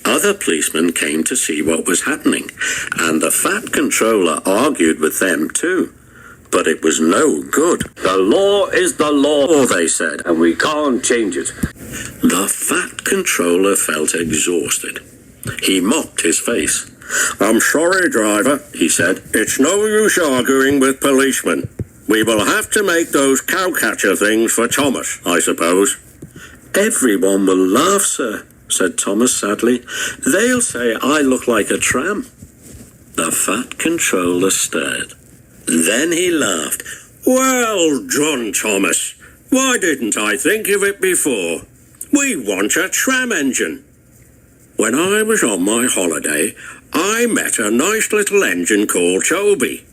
Other policemen came to see what was happening, and the fat controller argued with them too. But it was no good. The law is the law, they said, and we can't change it. The fat controller felt exhausted. He mopped his face. I'm sorry, driver, he said. It's no use arguing with policemen. We will have to make those cowcatcher things for Thomas, I suppose. Everyone will laugh, sir, said Thomas sadly. They'll say I look like a tram. The fat controller stared. Then he laughed. Well done, Thomas. Why didn't I think of it before? We want a tram engine. When I was on my holiday, I met a nice little engine called Toby.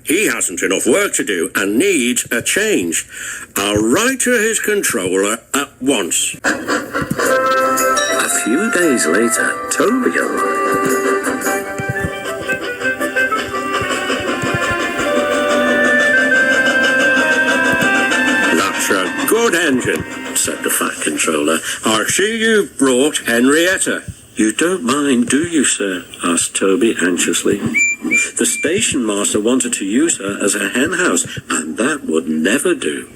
He hasn't enough work to do and needs a change. I'll write to his controller at once. A few days later, Toby arrived. That's a good engine, said the fat controller. I see you've brought Henrietta. You don't mind, do you, sir? Asked Toby anxiously. The station master wanted to use her as a hen house, and that would never do.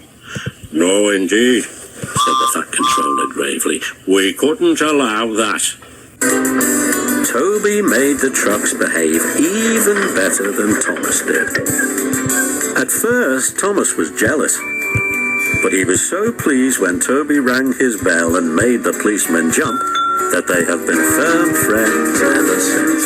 No, indeed, said the fat controller gravely. We couldn't allow that. Toby made the trucks behave even better than Thomas did. At first, Thomas was jealous, but he was so pleased when Toby rang his bell and made the policemen jump that they have been firm friends ever since.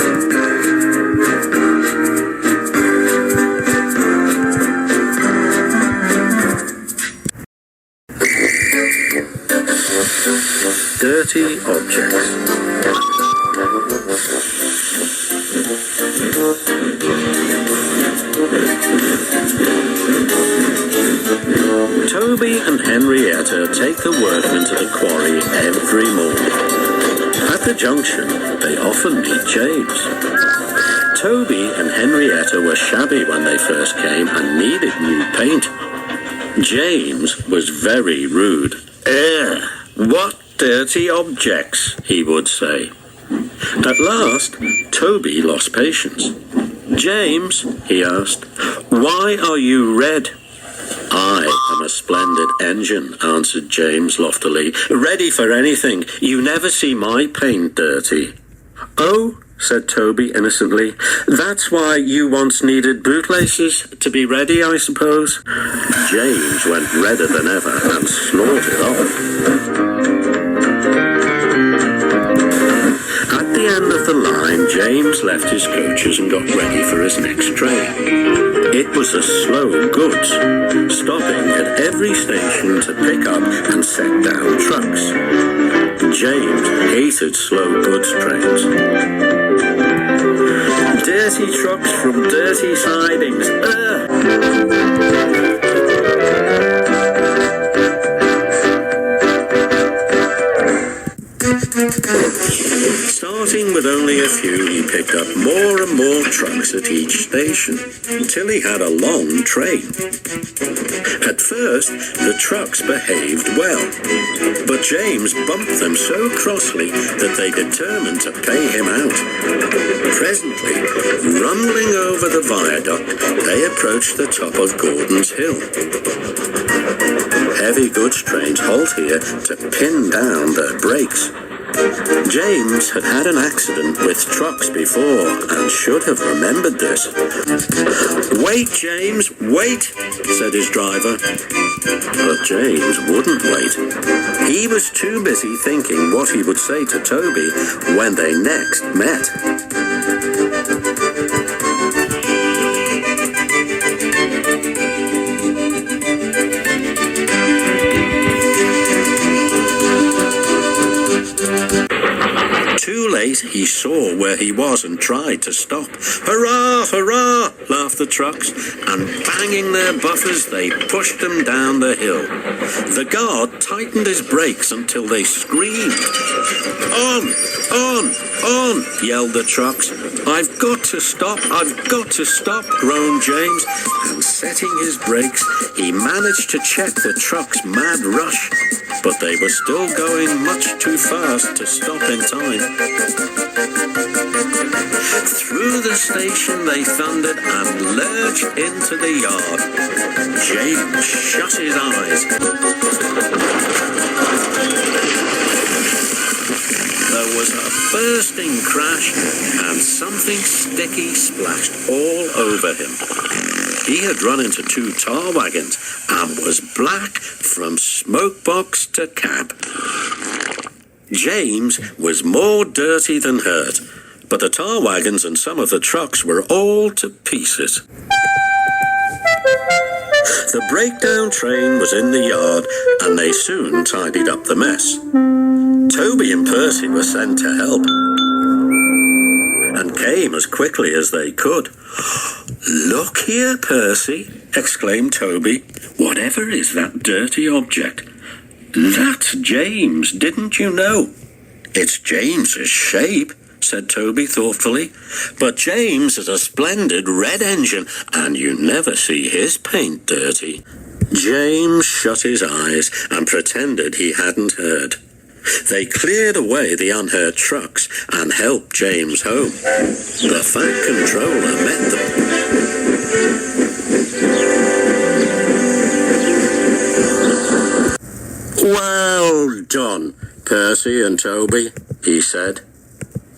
30 objects. Toby and Henrietta take the workmen to the quarry every morning. At the junction, they often meet James. Toby and Henrietta were shabby when they first came and needed new paint. James was very rude. What dirty objects, he would say. At last, Toby lost patience. James, he asked, why are you red? I am a splendid engine, answered James loftily. Ready for anything. You never see my paint dirty. Oh, said Toby innocently, that's why you once needed bootlaces to be ready, I suppose. James went redder than ever and snorted off. At the end of the line, James left his coaches and got ready for his next train. It was a slow goods, stopping at every station to pick up and set down trucks. James hated slow goods trains. Dirty trucks from dirty sidings. Starting with only a few, he picked up more and more trucks at each station, until he had a long train. At first, the trucks behaved well, but James bumped them so crossly that they determined to pay him out. Presently, rumbling over the viaduct, they approached the top of Gordon's Hill. Heavy goods trains halt here to pin down their brakes. James had had an accident with trucks before and should have remembered this. "Wait, James, wait," said his driver. But James wouldn't wait. He was too busy thinking what he would say to Toby when they next met. Too late, he saw where he was and tried to stop. "Hurrah, hurrah!" laughed the trucks, and banging their buffers, they pushed them down the hill. The guard tightened his brakes until they screamed. "On, on, on," yelled the trucks. I've got to stop, groaned James, and setting his brakes, he managed to check the truck's mad rush. But they were still going much too fast to stop in time. Through the station they thundered and lurched into the yard. James shut his eyes. There was a bursting crash and something sticky splashed all over him. He had run into 2 tar wagons and was black from smokebox to cab. James was more dirty than hurt, but the tar wagons and some of the trucks were all to pieces. The breakdown train was in the yard and they soon tidied up the mess. Toby and Percy were sent to help and came as quickly as they could. "Look here, Percy," exclaimed Toby. "Whatever is that dirty object?" "That's James, didn't you know?" "It's James's shape," said Toby thoughtfully. "But James is a splendid red engine, and you never see his paint dirty." James shut his eyes and pretended he hadn't heard. They cleared away the unhurt trucks and helped James home. The Fat Controller met them. "Well done, Percy and Toby," he said.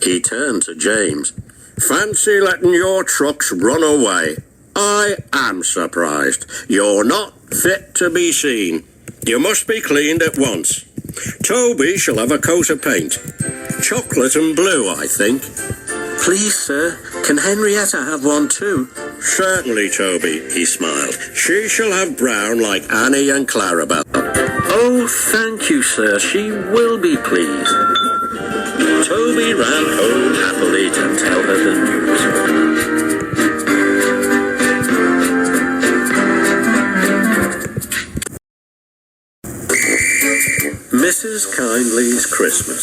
He turned to James. "Fancy letting your trucks run away. I am surprised. You're not fit to be seen. You must be cleaned at once. Toby shall have a coat of paint. Chocolate and blue, I think." "Please, sir, can Henrietta have one too?" "Certainly, Toby," he smiled. "She shall have brown like Annie and Clarabelle." "Oh, thank you, sir. She will be pleased." Toby ran home happily to tell her the news. Mrs. Kyndley's Christmas.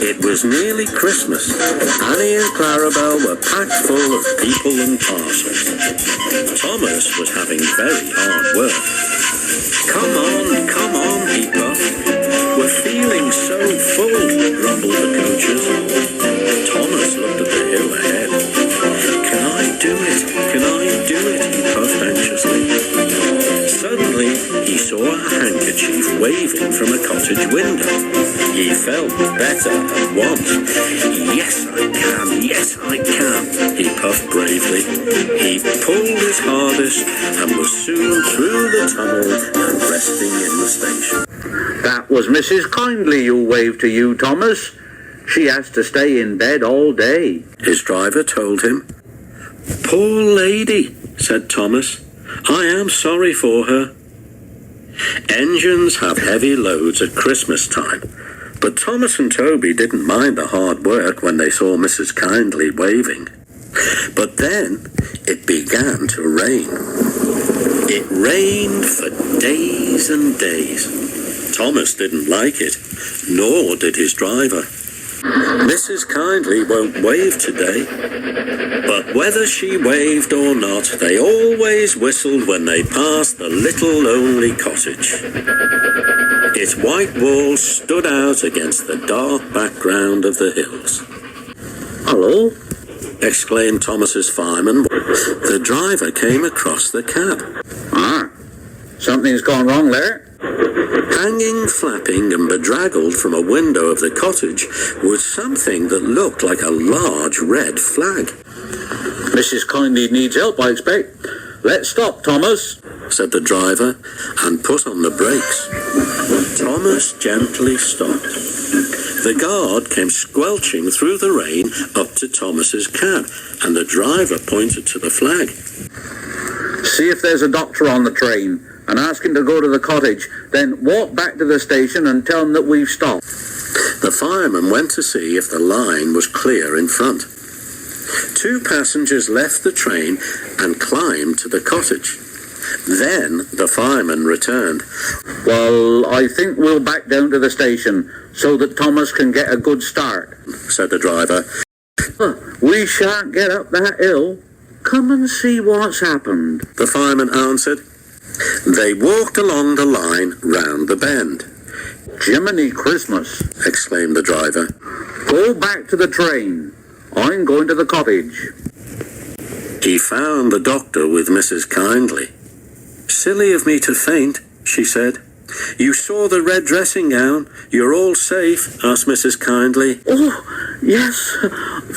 It was nearly Christmas. Annie and Clarabelle were packed full of people and parcels. Thomas was having very hard work. Come on, he puffed. "We're feeling so full," grumbled the coaches. Thomas looked at the hill ahead. Can I do it? He puffed anxiously. Suddenly, he saw a handkerchief waving from a cottage window. He felt better at once. Yes, I can, he puffed bravely. He pulled his hardest and was soon through the tunnel and resting in the station. "That was Mrs. Kyndley who waved to you, Thomas. She has to stay in bed all day," his driver told him. "Poor lady," said Thomas. "I am sorry for her." Engines have heavy loads at Christmas time, but Thomas and Toby didn't mind the hard work when they saw Mrs. Kyndley waving. But then it began to rain. It rained for days and days. Thomas didn't like it, nor did his driver. Mrs. Kyndley won't wave today, but whether she waved or not, they always whistled when they passed the little lonely cottage. Its white walls stood out against the dark background of the hills. "Hello?" exclaimed Thomas's fireman. The driver came across the cab. Ah, something's gone wrong there. Hanging, flapping and bedraggled from a window of the cottage was something that looked like a large red flag. Mrs. Kyndley needs help, I expect. Let's stop, Thomas, said the driver, and put on the brakes. Thomas gently stopped. The guard came squelching through the rain up to Thomas's cab, and the driver pointed to the flag. See if there's a doctor on the train, and ask him to go to the cottage. Then walk back to the station and tell him that we've stopped. The fireman went to see if the line was clear in front. 2 passengers left the train and climbed to the cottage. Then the fireman returned. Well, I think we'll back down to the station so that Thomas can get a good start, said the driver. We shan't get up that hill. Come and see what's happened, the fireman answered. They walked along the line round the bend. Jiminy Christmas, exclaimed the driver. Go back to the train. I'm going to the cottage. He found the doctor with Mrs. Kyndley. Silly of me to faint, she said. You saw the red dressing gown. You're all safe, asked Mrs. Kyndley. Oh, yes,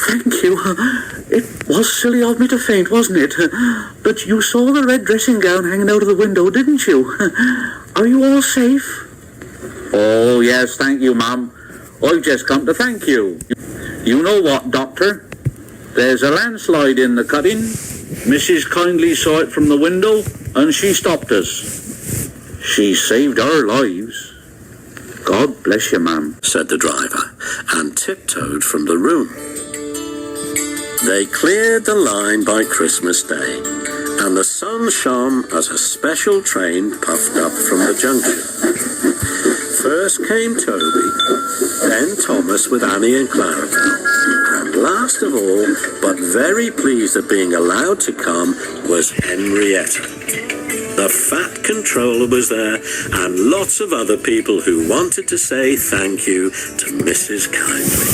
thank you. It was silly of me to faint, wasn't it? But you saw the red dressing gown hanging out of the window, didn't you? Are you all safe? Oh, yes, thank you, ma'am. I've just come to thank you. You know what, Doctor? There's a landslide in the cutting. Mrs. Kyndley saw it from the window, and she stopped us. She saved our lives. God bless you, ma'am, said the driver, and tiptoed from the room. They cleared the line by Christmas Day, and the sun shone as a special train puffed up from the junction. First came Toby, then Thomas with Annie and Clara, and last of all, but very pleased at being allowed to come, was Henrietta. The fat controller was there, and lots of other people who wanted to say thank you to Mrs. Kyndley.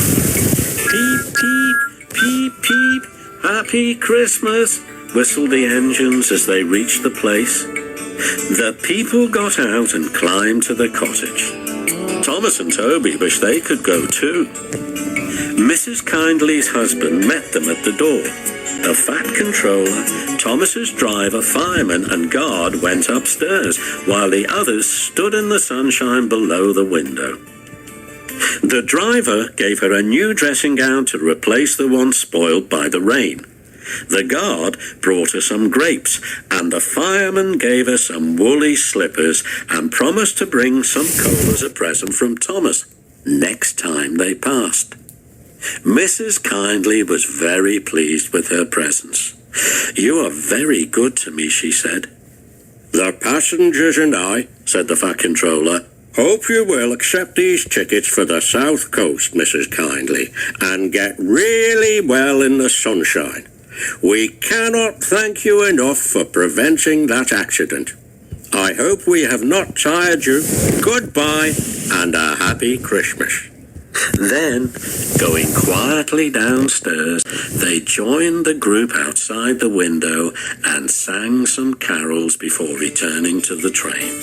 Peep, peep, peep, peep, happy Christmas, whistled the engines as they reached the place. The people got out and climbed to the cottage. Thomas and Toby wished they could go too. Mrs. Kyndley's husband met them at the door. The fat controller, Thomas's driver, fireman and guard went upstairs, while the others stood in the sunshine below the window. The driver gave her a new dressing gown to replace the one spoiled by the rain. The guard brought her some grapes, and the fireman gave her some woolly slippers and promised to bring some coal as a present from Thomas next time they passed. Mrs. Kyndley was very pleased with her presents. You are very good to me, she said. The passengers and I, said the fat controller, hope you will accept these tickets for the South Coast, Mrs. Kyndley, and get really well in the sunshine. We cannot thank you enough for preventing that accident. I hope we have not tired you. Goodbye, and a happy Christmas. Then, going quietly downstairs, they joined the group outside the window and sang some carols before returning to the train.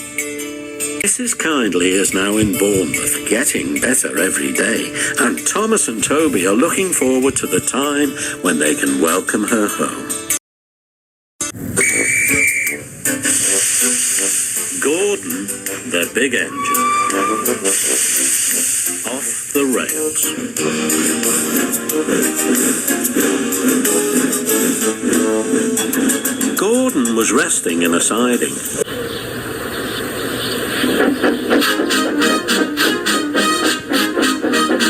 Mrs. Kyndley is now in Bournemouth, getting better every day, and Thomas and Toby are looking forward to the time when they can welcome her home. Gordon, the big engine. Off the rails. Gordon was resting in a siding.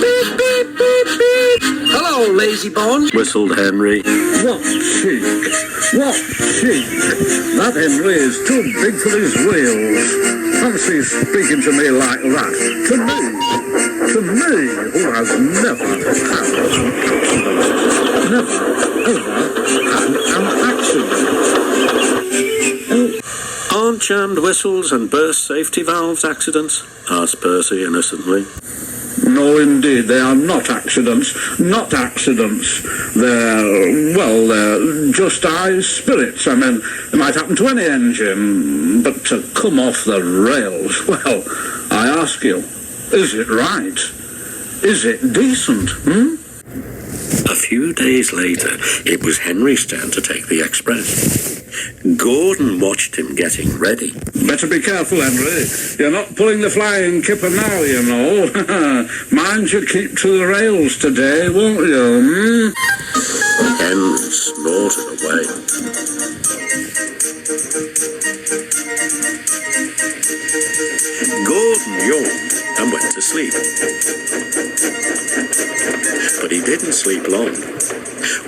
Beep, beep, beep, beep. Hello, lazy bones, whistled Henry. What cheek! What cheek! That Henry is too big for his wheels. Fancy speaking to me like that. To me, who has never had an accident. Aren't jammed whistles and burst safety valves accidents? Asked Percy innocently. No, indeed, they are not accidents. Not accidents. They're just high spirits. I mean, it might happen to any engine. But to come off the rails, well, I ask you, is it right? Is it decent, A few days later, it was Henry's turn to take the express. Gordon watched him getting ready. Better be careful, Henry. You're not pulling the flying Kipper now, you know. Mind you keep to the rails today, won't you, Henry snorted away. Gordon yawned and went to sleep. But he didn't sleep long.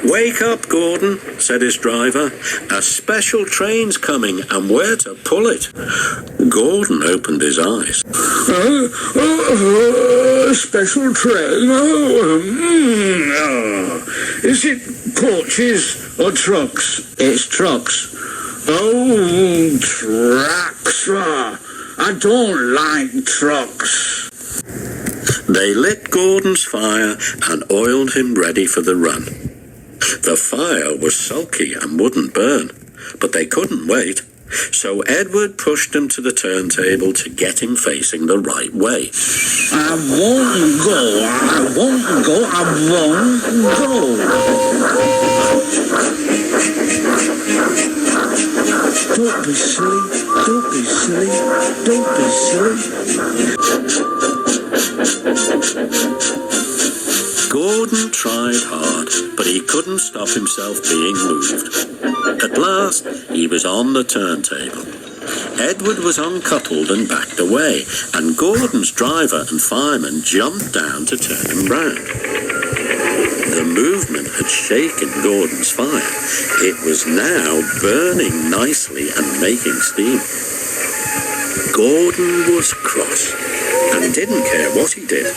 "Wake up, Gordon," said his driver. "A special train's coming and we're to pull it." Gordon opened his eyes. Special train? Is it coaches or trucks? It's trucks. Oh, trucks. I don't like trucks. They lit Gordon's fire and oiled him ready for the run. The fire was sulky and wouldn't burn, but they couldn't wait. So Edward pushed him to the turntable to get him facing the right way. I won't go. Don't be silly. Gordon tried hard, but he couldn't stop himself being moved. At last, he was on the turntable. Edward was uncoupled and backed away, and Gordon's driver and fireman jumped down to turn him round. The movement had shaken Gordon's fire. It was now burning nicely and making steam. Gordon was cross and didn't care what he did.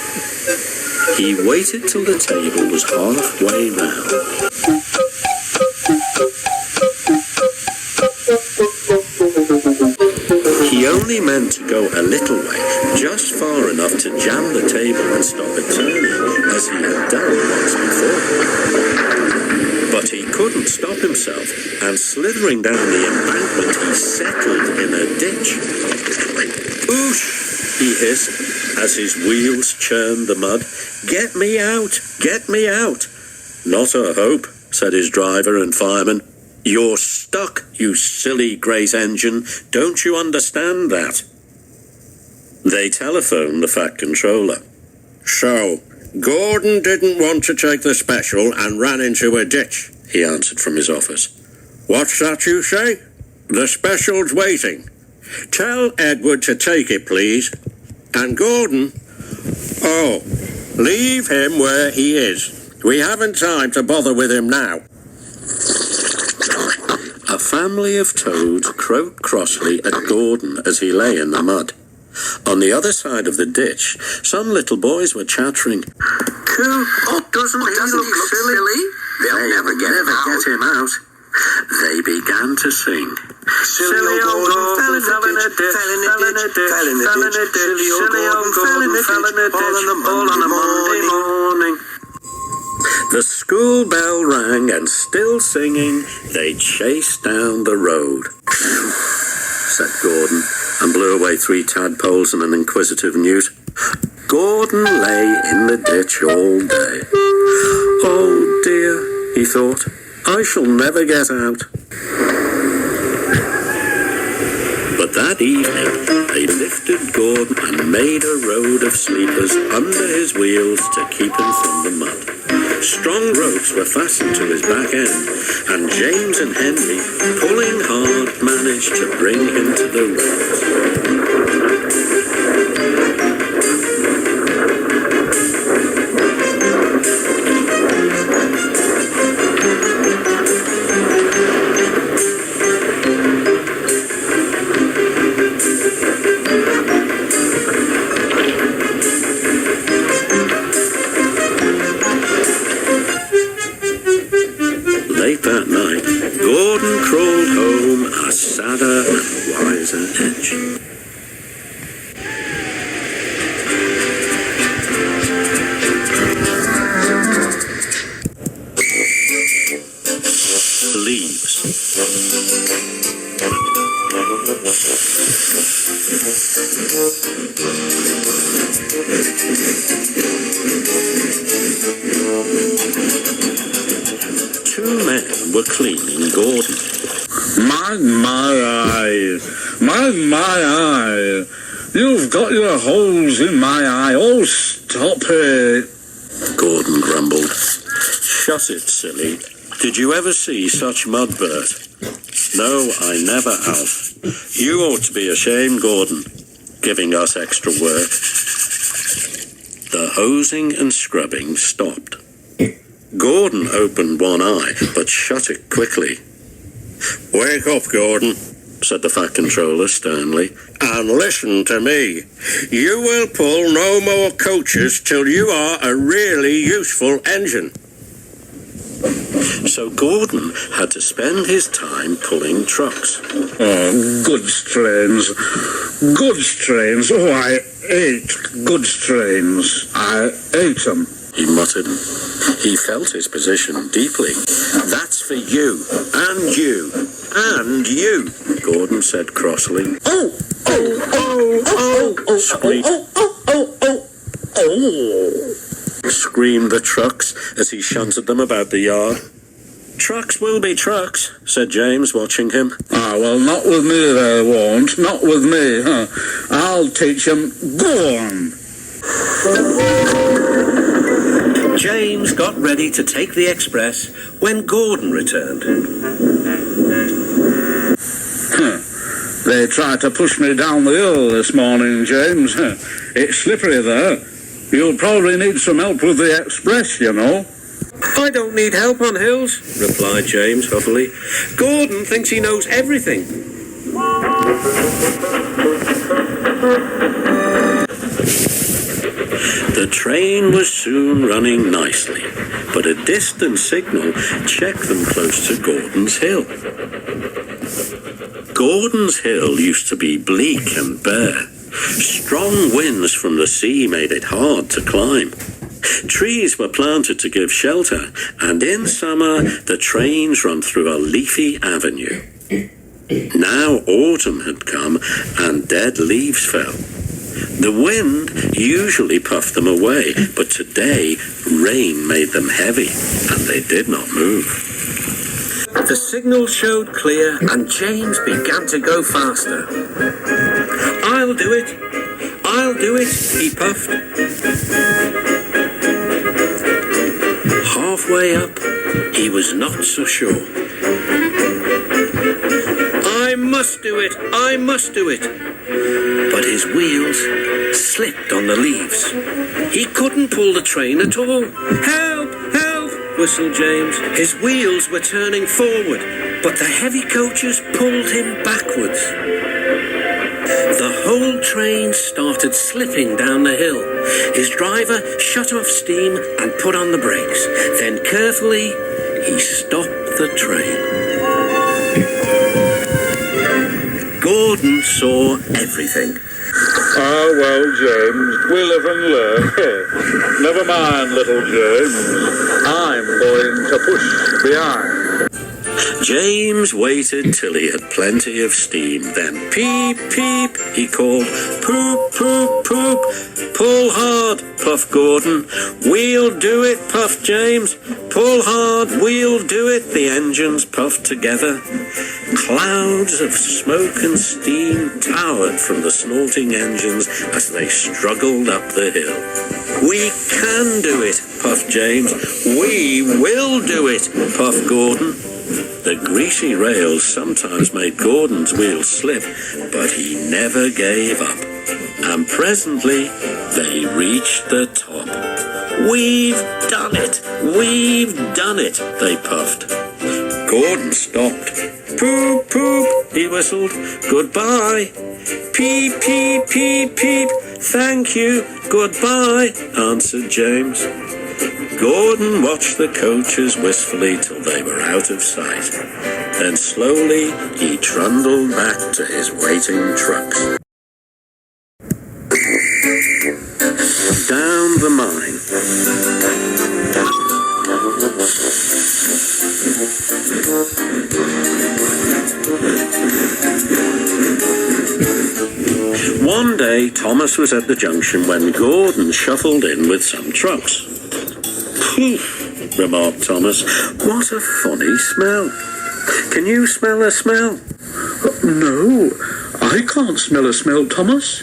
He waited till the table was halfway round. He only meant to go a little way, just far enough to jam the table and stop it turning, as he had done once before. But he couldn't stop himself, and slithering down the embankment, he settled in a ditch. "Oosh!" he hissed, as his wheels churned the mud. "Get me out! Get me out!" "Not a hope," said his driver and fireman. "You're stuck, you silly great engine. Don't you understand that?" They telephoned the Fat Controller. "So, Gordon didn't want to take the special and ran into a ditch," he answered from his office. "What's that you say? The special's waiting. Tell Edward to take it, please. And Gordon? Oh, leave him where he is. We haven't time to bother with him now." A family of toads croaked crossly at Gordon as he lay in the mud. On the other side of the ditch, some little boys were chattering. Doesn't he look silly? They'll never get him out. They began to sing. Silly old Gordon fell in a ditch, silly old Gordon fell in a ditch, all on a Monday morning. The school bell rang, and still singing, they chased down the road. Said Gordon, and blew away 3 tadpoles and an inquisitive newt. Gordon lay in the ditch all day. "Oh dear," he thought, "I shall never get out." But that evening, they lifted Gordon and made a road of sleepers under his wheels to keep him from the mud. Strong ropes were fastened to his back end, and James and Henry, pulling hard, managed to bring him to the rails. Late that night, Gordon crawled home a sadder and wiser engine. Two men were cleaning Gordon. My eye. My eye. You've got your holes in my eye. Oh, stop it. Gordon grumbled. Shut it, silly. Did you ever see such mud, Bert? No, I never have. You ought to be ashamed, Gordon, giving us extra work. The hosing and scrubbing stopped. Gordon opened one eye, but shut it quickly. Wake up, Gordon, said the Fat Controller sternly, and listen to me. You will pull no more coaches till you are a really useful engine. So Gordon had to spend his time pulling trucks. Oh, goods trains. Goods trains. Oh, I hate goods trains. I hate them. He muttered. He felt his position deeply. That's for you, and you, and you, Gordon said crossly. Oh, Screamed the trucks as he shunted them about the yard. Trucks will be trucks, said James, watching him. Ah, well, not with me they won't. Not with me, huh? I'll teach them. Go on. James got ready to take the express when Gordon returned. They tried to push me down the hill this morning, James. It's slippery there. You'll probably need some help with the express, you know. I don't need help on hills, replied James huffily. Gordon thinks he knows everything. The train was soon running nicely, but a distant signal checked them close to Gordon's Hill. Gordon's Hill used to be bleak and bare. Strong winds from the sea made it hard to climb. Trees were planted to give shelter, and in summer the trains run through a leafy avenue. Now autumn had come, and dead leaves fell. The wind usually puffed them away, but today rain made them heavy, and they did not move. The signal showed clear, and James began to go faster. I'll do it, he puffed. Halfway up, he was not so sure. I must do it. But his wheels slipped on the leaves. He couldn't pull the train at all. Help! Whistled James. His wheels were turning forward, but the heavy coaches pulled him backwards. The whole train started slipping down the hill. His driver shut off steam and put on the brakes. Then carefully, he stopped the train. Gordon saw everything. Ah, well, James, we live and learn. Never mind, little James. I'm going to push behind. James waited till he had plenty of steam. Then peep, peep, he called. Poop, poop, poop. Pull hard, puffed Gordon. We'll do it, puffed James. Pull hard, we'll do it. The engines puffed together. Clouds of smoke and steam towered from the snorting engines as they struggled up the hill. We can do it, puffed James. We will do it, puffed Gordon. The greasy rails sometimes made Gordon's wheels slip, but he never gave up. And presently, they reached the top. We've done it, they puffed. Gordon stopped. Poop, poop, he whistled. Goodbye. Peep, peep, peep, peep. Thank you. Goodbye, answered James. Gordon watched the coaches wistfully till they were out of sight. Then slowly he trundled back to his waiting trucks. Down the mine. One day, Thomas was at the junction when Gordon shuffled in with some trucks. "Phew," remarked Thomas. "What a funny smell. Can you smell a smell?" No, I can't smell a smell, Thomas.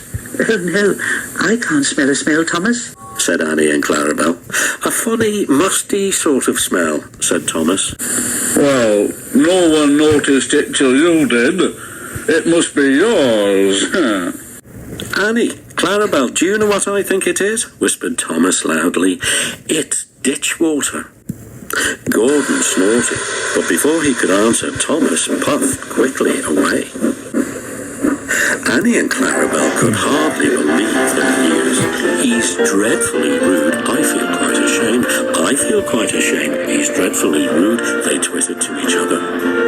Oh, no, I can't smell a smell, Thomas, said Annie and Clarabel. "A funny, musty sort of smell," said Thomas. Well, no one noticed it till you did. It must be yours. "Annie, Clarabel, do you know what I think it is?" whispered Thomas loudly. "It's ditch water." Gordon snorted, but before he could answer, Thomas puffed quickly away. Annie and Clarabel could hardly believe their ears. "He's dreadfully rude. I feel quite ashamed. I feel quite ashamed. He's dreadfully rude," they twittered to each other.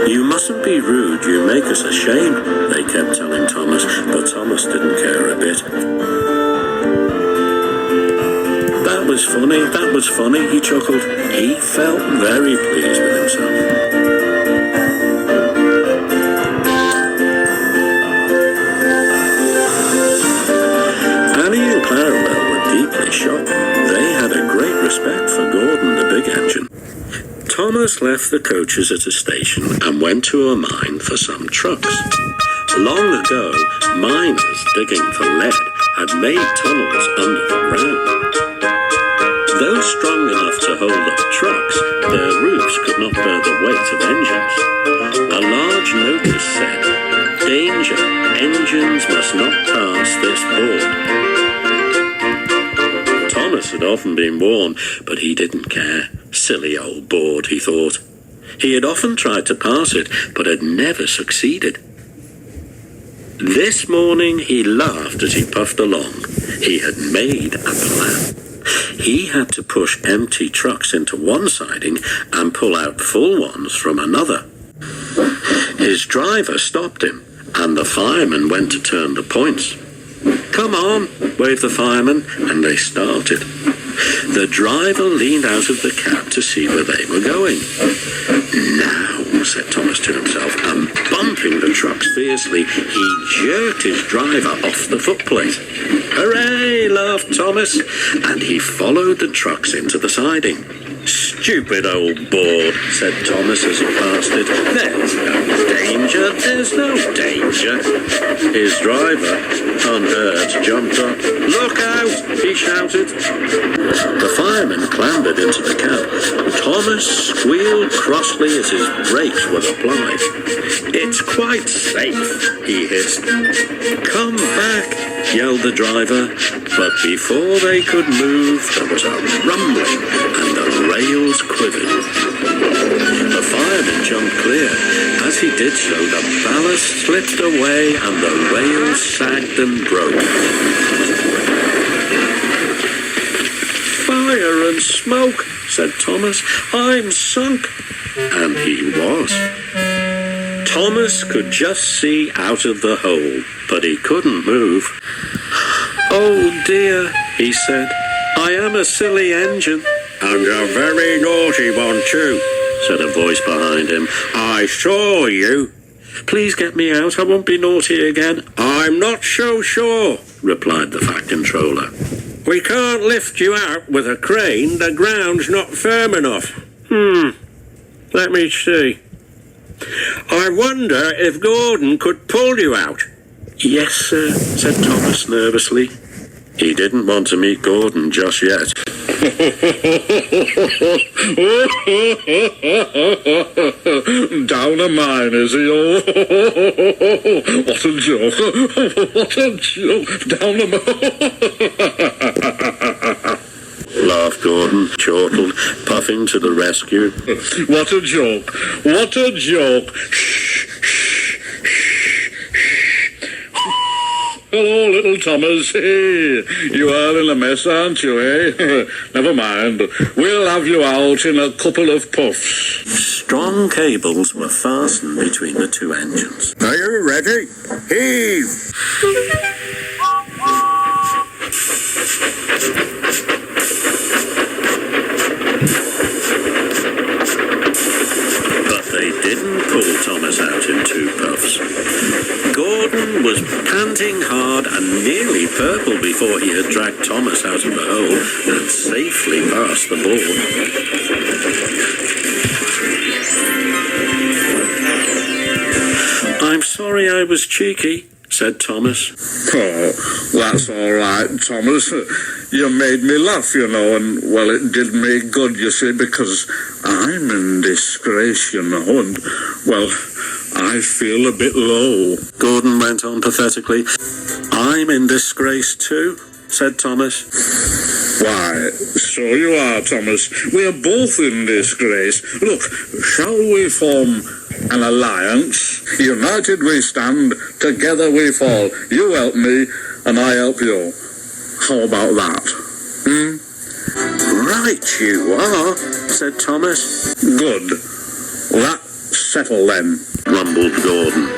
"You mustn't be rude. You make us ashamed," they kept telling Thomas, but Thomas didn't care a bit. That was funny, he chuckled. He felt very pleased with himself. Annie and Clarabel were deeply shocked. They had a great respect for Gordon, the big engine. Thomas left the coaches at a station and went to a mine for some trucks. Long ago, miners digging for lead had made tunnels under the ground. Though strong enough to hold up trucks, their roofs could not bear the weight of engines. A large notice said, "Danger, engines must not pass this board." Thomas had often been warned, but he didn't care. Silly old board, he thought. He had often tried to pass it, but had never succeeded. This morning he laughed as he puffed along. He had made a plan. He had to push empty trucks into one siding and pull out full ones from another. His driver stopped him, and the fireman went to turn the points. "Come on," waved the fireman, and they started. The driver leaned out of the cab to see where they were going. "Now," said Thomas to himself, and bumping the trucks fiercely, he jerked his driver off the footplate. "Hooray!" laughed Thomas, and he followed the trucks into the siding. "Stupid old board," said Thomas as he passed it. "There's no danger, there's no danger." His driver, unhurt, jumped up. "Look out!" he shouted. The fireman clambered into the cab. Thomas squealed crossly as his brakes were applied. "It's quite safe," he hissed. "Come back," yelled the driver. But before they could move, there was a rumbling and the rails quivered. The fireman jumped clear. As he did so, the ballast slipped away and the rails sagged and broke. "Fire and smoke," said Thomas. "I'm sunk." And he was. Thomas could just see out of the hole, but he couldn't move. "Oh dear," he said, "I am a silly engine." "And a very naughty one too," said a voice behind him. "I saw you." "Please get me out, I won't be naughty again." "I'm not so sure," replied the Fat Controller. "We can't lift you out with a crane, the ground's not firm enough." Let me see. I wonder if Gordon could pull you out." "Yes, sir," said Thomas nervously. He didn't want to meet Gordon just yet. Down a mine, is he? Oh, what a joke. What a joke. Down a mine. Laughed Gordon, chortled, puffing to the rescue. What a joke. What a joke. Hello, little Thomas. Hey, you are in a mess, aren't you, eh? Never mind. We'll have you out in a couple of puffs. Strong cables were fastened between the two engines. Are you ready? Heave! But they didn't pull Thomas out in two puffs. Gordon was panting hard and nearly before he had dragged Thomas out of the hole and safely past the board. "I'm sorry I was cheeky," said Thomas. Oh, that's all right, Thomas. You made me laugh, you know, and, well, it did me good, you see, because I'm in disgrace, you know, and, well, I feel a bit low. Gordon went on pathetically. "I'm in disgrace too," said Thomas. Why, so you are, Thomas. We are both in disgrace. Look, shall we form an alliance? United we stand, together we fall. You help me, and I help you. How about that? "Right you are," said Thomas. Good. That's settled then, grumbled Gordon.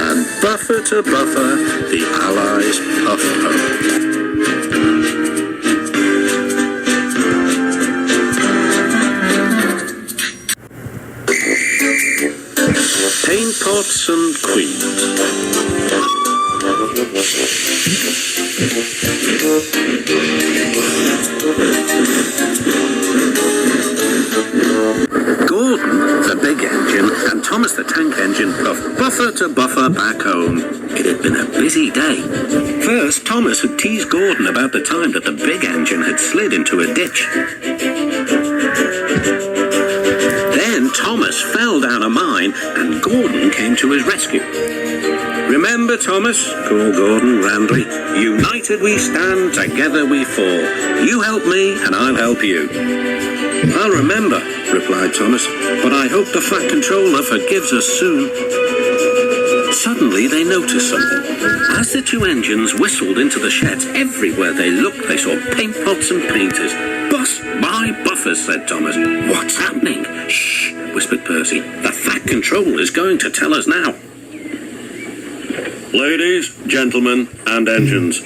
And buffer to buffer, the Allies puffed home. Paint pots and queens. Gordon, the big engine, and Thomas the tank engine puffed buffer to buffer back home. It had been a busy day. First, Thomas had teased Gordon about the time that the big engine had slid into a ditch. Then Thomas fell down a mine, and Gordon came to his rescue. "Remember, Thomas," called Gordon grandly, "united we stand, together we fall. You help me, and I'll help you." "I'll remember," replied Thomas, "but I hope the Fat Controller forgives us soon." Suddenly they noticed something. As the two engines whistled into the sheds, everywhere they looked they saw paint pots and painters. "Bust my buffers," said Thomas. "What's happening?" "Shh," whispered Percy. "The Fat Controller is going to tell us now." "Ladies, gentlemen, and engines,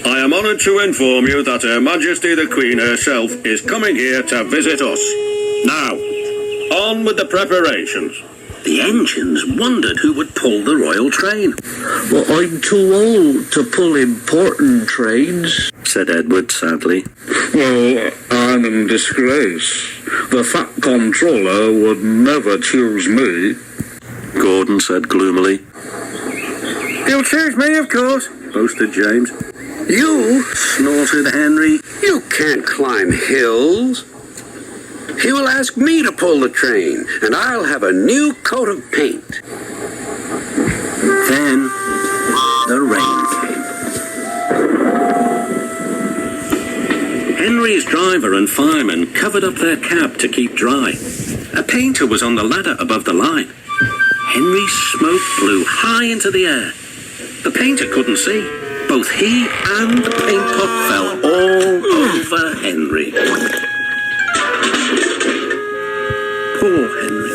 I am honoured to inform you that Her Majesty the Queen herself is coming here to visit us. Now, on with the preparations." The engines wondered who would pull the royal train. "Well, I'm too old to pull important trains," said Edward sadly. Well, I'm in disgrace. The Fat Controller would never choose me. Gordon said gloomily. "He'll choose me, of course," boasted James. You? Snorted Henry. You can't climb hills. He will ask me to pull the train, and I'll have a new coat of paint. Then the rain came. Henry's driver and fireman covered up their cab to keep dry. A painter was on the ladder above the line. Henry's smoke blew high into the air. The painter couldn't see. Both he and the paint pot fell all over Henry. Poor Henry.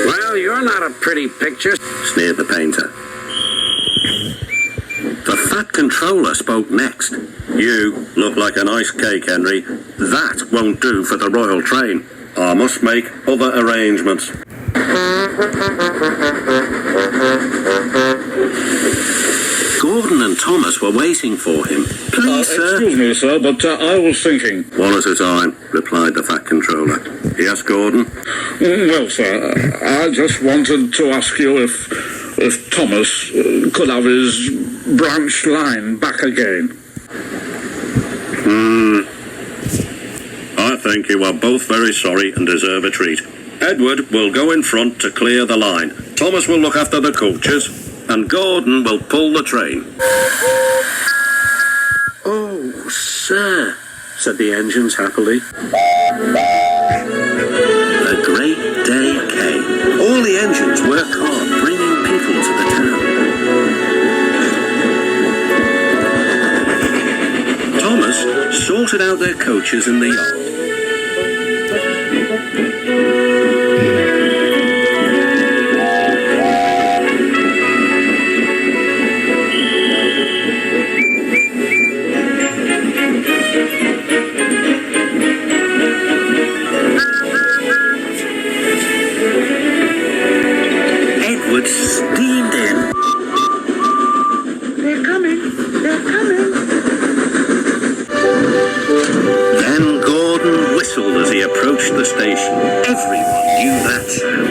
Well, you're not a pretty picture, sneered the painter. The Fat Controller spoke next. "You look like an ice cake, Henry. That won't do for the royal train. I must make other arrangements." Gordon and Thomas were waiting for him. "Please, sir." Excuse me, sir, but I was thinking. "One at a time," replied the Fat Controller. "Yes, Gordon?" Well, sir, I just wanted to ask you if Thomas could have his branch line back again. I think you are both very sorry and deserve a treat. Edward will go in front to clear the line. Thomas will look after the coaches, and Gordon will pull the train. "Oh, sir," said the engines happily. The great day came. All the engines worked hard, bringing people to the town. Thomas sorted out their coaches in the yard. station, everyone knew that sound.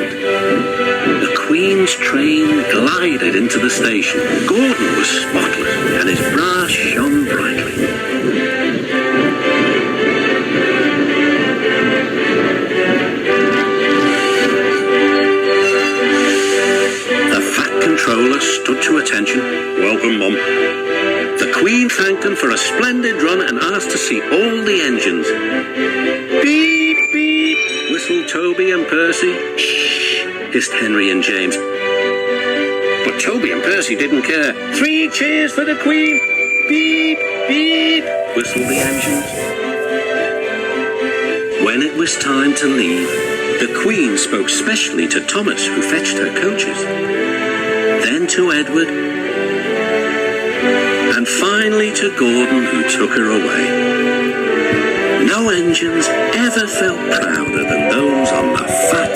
The Queen's train glided into the station. Gordon was spotless, and his brass shone brightly. The fat controller stood to attention. "Welcome, Mum." The Queen thanked him for a splendid run and asked to see all the engines. "Beep, beep," whistled Toby and Percy. "Shh," hissed Henry and James. But Toby and Percy didn't care. "3 cheers for the Queen! Beep, beep," whistled the engines. When it was time to leave, the Queen spoke specially to Thomas, who fetched her coaches, then to Edward, and finally to Gordon, who took her away. No engines ever felt prouder than those on the fat